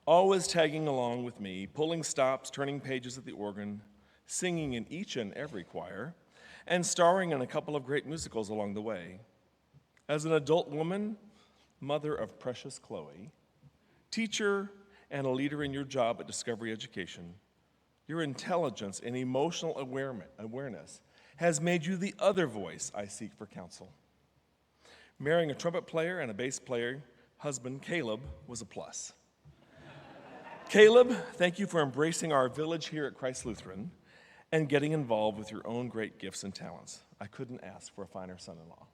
Always tagging along with me, pulling stops, turning pages at the organ, singing in each and every choir, and starring in a couple of great musicals along the way. As an adult woman, mother of precious Chloe, teacher, and a leader in your job at Discovery Education, your intelligence and emotional awareness has made you the other voice I seek for counsel. Marrying a trumpet player and a bass player husband, Caleb, was a plus. Caleb, thank you for embracing our village here at Christ Lutheran and getting involved with your own great gifts and talents. I couldn't ask for a finer son-in-law.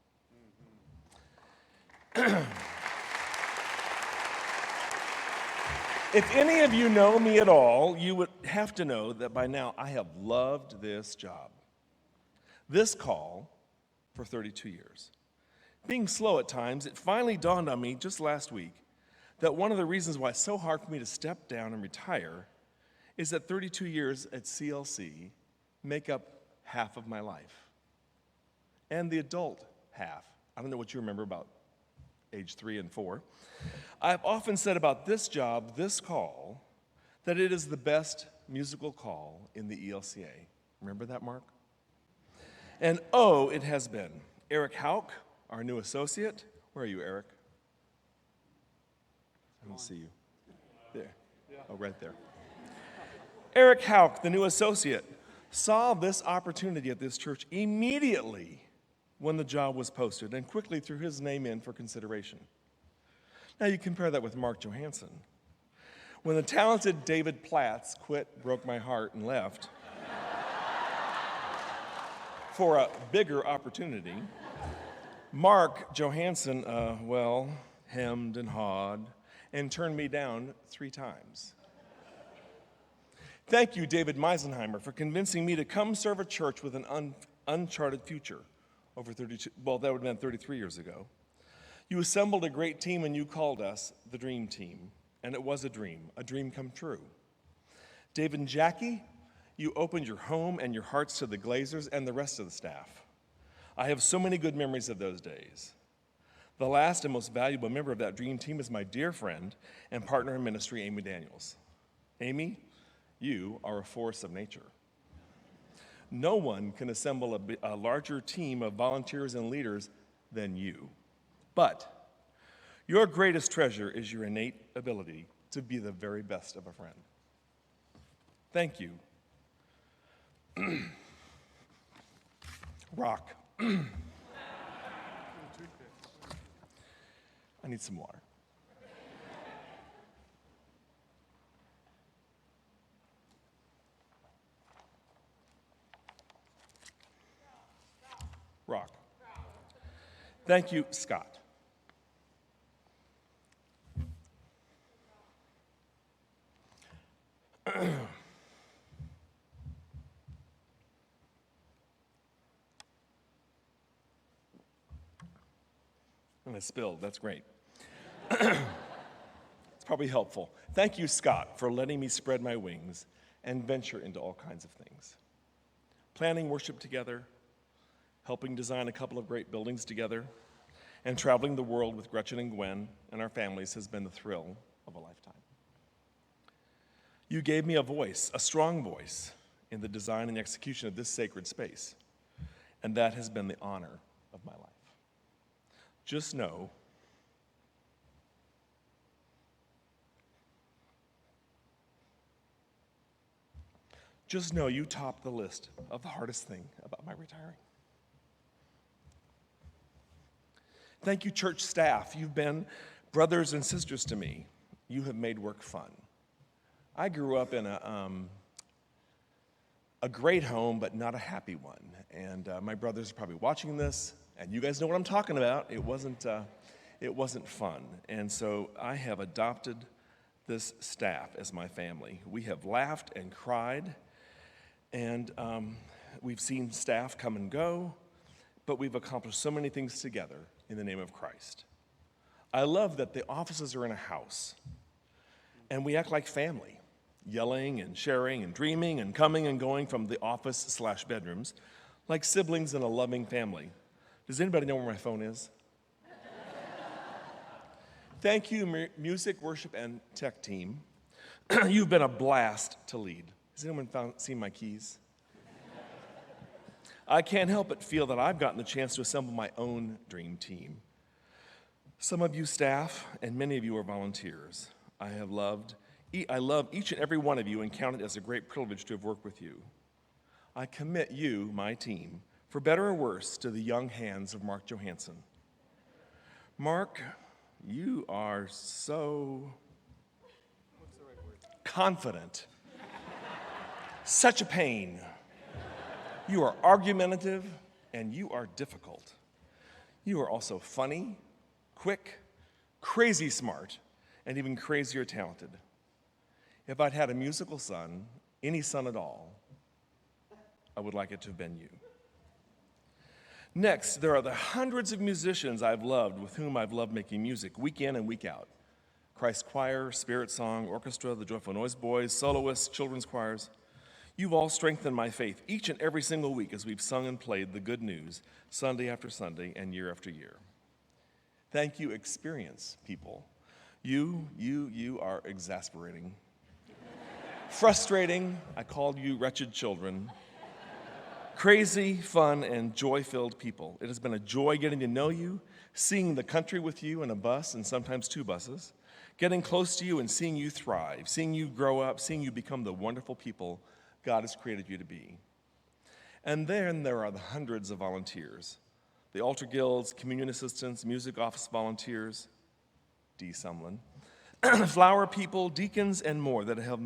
If any of you know me at all, you would have to know that by now I have loved this job, this call, for 32 years. Being slow at times, it finally dawned on me just last week that one of the reasons why it's so hard for me to step down and retire is that 32 years at CLC make up half of my life. And the adult half. I don't know what you remember about age 3 and 4. I've often said about this job, this call, that it is the best musical call in the ELCA. Remember that, Mark? And oh, it has been. Eric Hauk, our new associate. Where are you, Eric? I don't see you. There. Oh, right there. Eric Hauk, the new associate, saw this opportunity at this church immediately when the job was posted and quickly threw his name in for consideration. Now you compare that with Mark Johansson. When the talented David Platts quit, broke my heart, and left for a bigger opportunity, Mark Johansson, hemmed and hawed and turned me down 3 times. Thank you, David Meisenheimer, for convincing me to come serve a church with an uncharted future over 32, that would have been 33 years ago. You assembled a great team and you called us the Dream Team, and it was a dream come true. David and Jackie, you opened your home and your hearts to the Glaesers and the rest of the staff. I have so many good memories of those days. The last and most valuable member of that dream team is my dear friend and partner in ministry, Amy Daniels. Amy, you are a force of nature. No one can assemble a larger team of volunteers and leaders than you. But your greatest treasure is your innate ability to be the very best of a friend. Thank you. Rock. I need some water. Rock. Thank you, Scott. And I spilled, that's great. It's probably helpful. Thank you, Scott, for letting me spread my wings and venture into all kinds of things. Planning worship together, helping design a couple of great buildings together, and traveling the world with Gretchen and Gwen and our families has been the thrill of a lifetime. You gave me a voice, a strong voice, in the design and execution of this sacred space, and that has been the honor of my life. Just know you top the list of the hardest thing about my retiring. Thank you, church staff. You've been brothers and sisters to me. You have made work fun. I grew up in a great home, but not a happy one. And my brothers are probably watching this, and you guys know what I'm talking about. It wasn't fun. And so I have adopted this staff as my family. We have laughed and cried, and we've seen staff come and go, but we've accomplished so many things together in the name of Christ. I love that the offices are in a house, and we act like family, yelling and sharing and dreaming and coming and going from the office/bedrooms like siblings in a loving family. Does anybody know where my phone is? Thank you, music, worship, and tech team. You've been a blast to lead. Has anyone seen my keys? I can't help but feel that I've gotten the chance to assemble my own dream team. Some of you staff, and many of you are volunteers. I love each and every one of you and count it as a great privilege to have worked with you. I commit you, my team, for better or worse, to the young hands of Mark Johansson. Mark, you are so confident. Such a pain. You are argumentative, and you are difficult. You are also funny, quick, crazy smart, and even crazier talented. If I'd had a musical son, any son at all, I would like it to have been you. Next, there are the hundreds of musicians I've loved with whom I've loved making music week in and week out. Christ Choir, Spirit Song, Orchestra, the Joyful Noise Boys, soloists, children's choirs. You've all strengthened my faith each and every single week as we've sung and played the good news Sunday after Sunday and year after year. Thank you, experience people. You are exasperating. Frustrating, I called you wretched children. Crazy, fun, and joy-filled people. It has been a joy getting to know you, seeing the country with you in a bus and sometimes two buses, getting close to you and seeing you thrive, seeing you grow up, seeing you become the wonderful people God has created you to be. And then there are the hundreds of volunteers, the altar guilds, communion assistants, music office volunteers, D. Sumlin, flower people, deacons, and more that have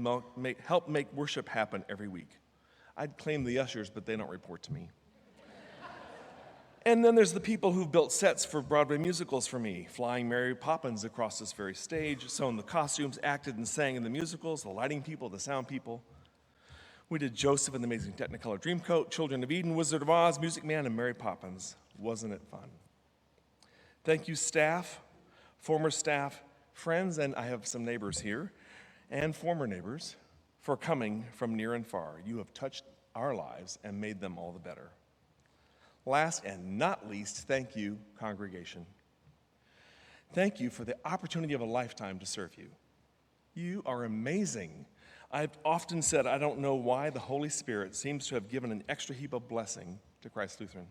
helped make worship happen every week. I'd claim the ushers, but they don't report to me. And then there's the people who've built sets for Broadway musicals for me, flying Mary Poppins across this very stage, sewn the costumes, acted and sang in the musicals, the lighting people, the sound people. We did Joseph and the Amazing Technicolor Dreamcoat, Children of Eden, Wizard of Oz, Music Man, and Mary Poppins. Wasn't it fun? Thank you, staff, former staff, friends, and I have some neighbors here, and former neighbors, for coming from near and far. You have touched our lives and made them all the better. Last and not least, thank you, congregation. Thank you for the opportunity of a lifetime to serve you. You are amazing. I've often said I don't know why the Holy Spirit seems to have given an extra heap of blessing to Christ Lutheran.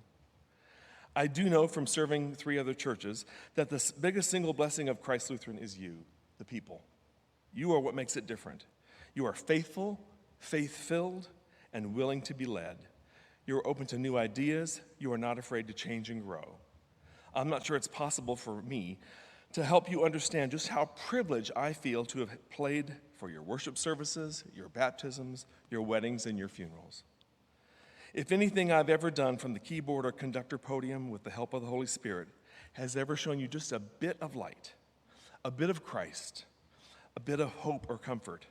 I do know from serving 3 other churches that the biggest single blessing of Christ Lutheran is you, the people. You are what makes it different. You are faithful, faith-filled, and willing to be led. You're open to new ideas. You are not afraid to change and grow. I'm not sure it's possible for me to help you understand just how privileged I feel to have played for your worship services, your baptisms, your weddings, and your funerals. If anything I've ever done from the keyboard or conductor podium with the help of the Holy Spirit has ever shown you just a bit of light, a bit of Christ, a bit of hope or comfort,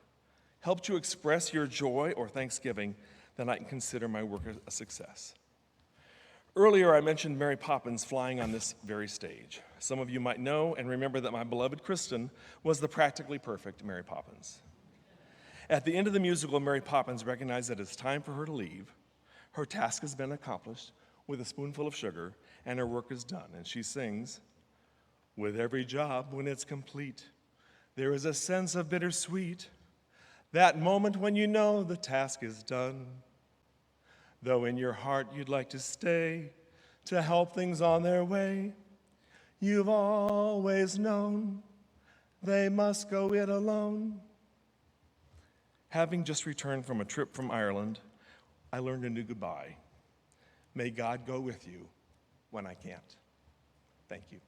helped you express your joy or thanksgiving, then I can consider my work a success. Earlier, I mentioned Mary Poppins flying on this very stage. Some of you might know and remember that my beloved Kristen was the practically perfect Mary Poppins. At the end of the musical, Mary Poppins recognized that it's time for her to leave. Her task has been accomplished with a spoonful of sugar, and her work is done. And she sings, "With every job when it's complete, there is a sense of bittersweet, that moment when you know the task is done. Though in your heart you'd like to stay to help things on their way, you've always known they must go it alone." Having just returned from a trip from Ireland, I learned a new goodbye. May God go with you when I can't. Thank you.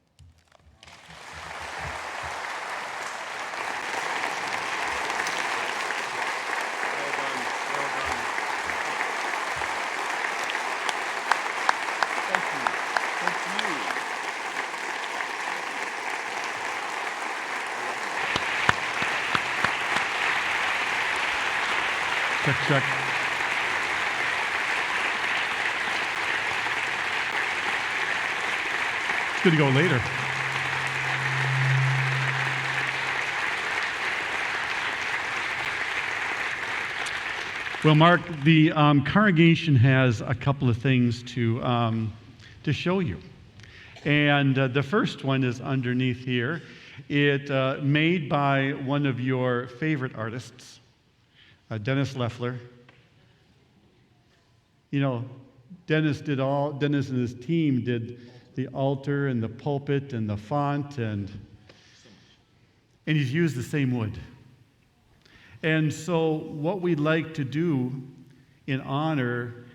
Check. It's good to go later. Well, Mark, the congregation has a couple of things to show you. And the first one is underneath here. It made by one of your favorite artists, Dennis Leffler. You know, Dennis and his team did the altar and the pulpit and the font, and he's used the same wood. And so what we'd like to do in honor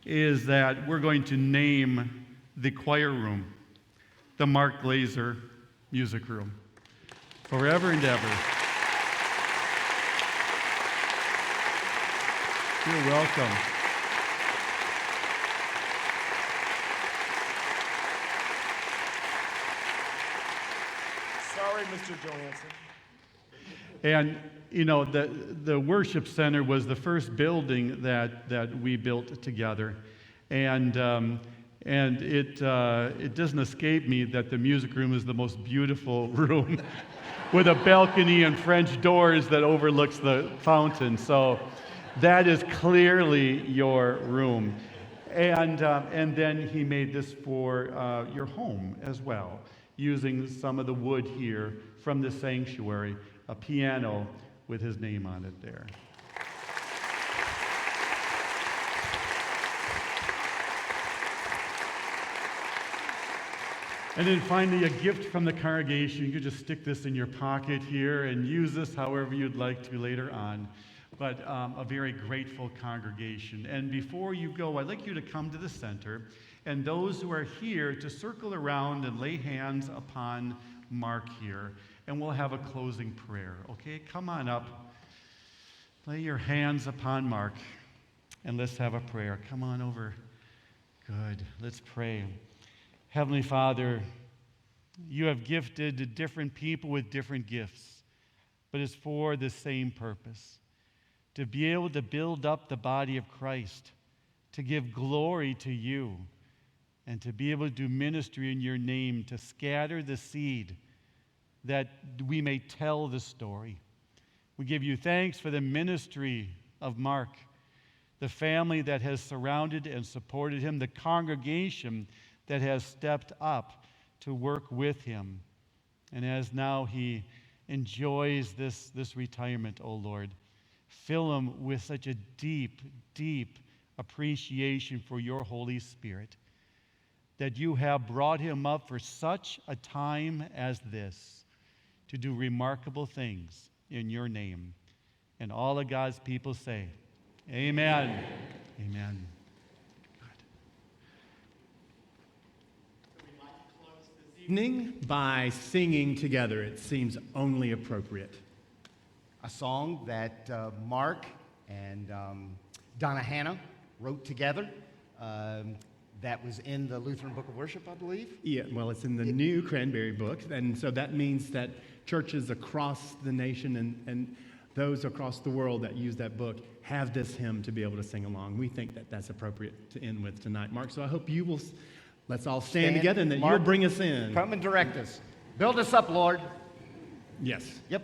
is that we're going to name the choir room the Mark Glaeser Music Room, forever and ever. You're welcome. Sorry, Mr. Johansson. And, you know, the worship center was the first building that we built together. And it doesn't escape me that the music room is the most beautiful room with a balcony and French doors that overlooks the fountain. So that is clearly your room. And then he made this for your home as well, using some of the wood here from the sanctuary, a piano with his name on it there. And then finally, a gift from the congregation. You could just stick this in your pocket here and use this however you'd like to later on. But a very grateful congregation. And before you go, I'd like you to come to the center, and those who are here to circle around and lay hands upon Mark here, and we'll have a closing prayer. Okay, come on up. Lay your hands upon Mark, and let's have a prayer. Come on over. Good. Let's pray. Heavenly Father, you have gifted different people with different gifts, but it's for the same purpose, to be able to build up the body of Christ, to give glory to you, and to be able to do ministry in your name, to scatter the seed that we may tell the story. We give you thanks for the ministry of Mark, the family that has surrounded and supported him, the congregation that has stepped up to work with him. And as now he enjoys this retirement, O Lord, fill him with such a deep, deep appreciation for your Holy Spirit, that you have brought him up for such a time as this, to do remarkable things in your name. And all of God's people say, Amen. Amen. Evening by singing together. It seems only appropriate. A song that Mark and Donna Hannah wrote together. That was in the Lutheran Book of Worship, I believe. Yeah, well, it's in the New Cranberry Book, and so that means that churches across the nation and those across the world that use that book have this hymn to be able to sing along. We think that that's appropriate to end with tonight, Mark. So I hope you will. Let's all stand together, and that Mark, you'll bring us in. Come and direct us. Build us up, Lord. Yes. Yep.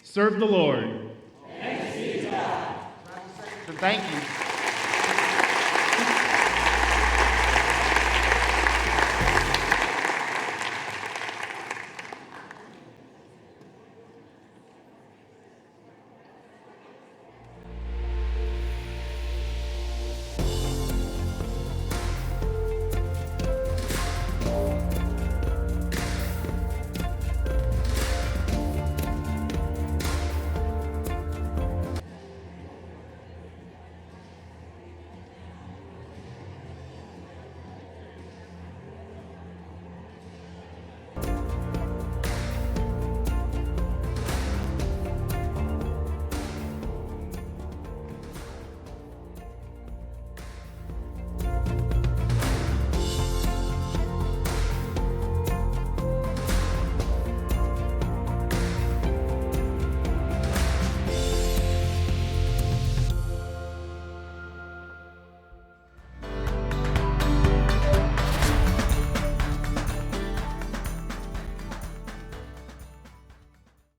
Serve the Lord. Thank you.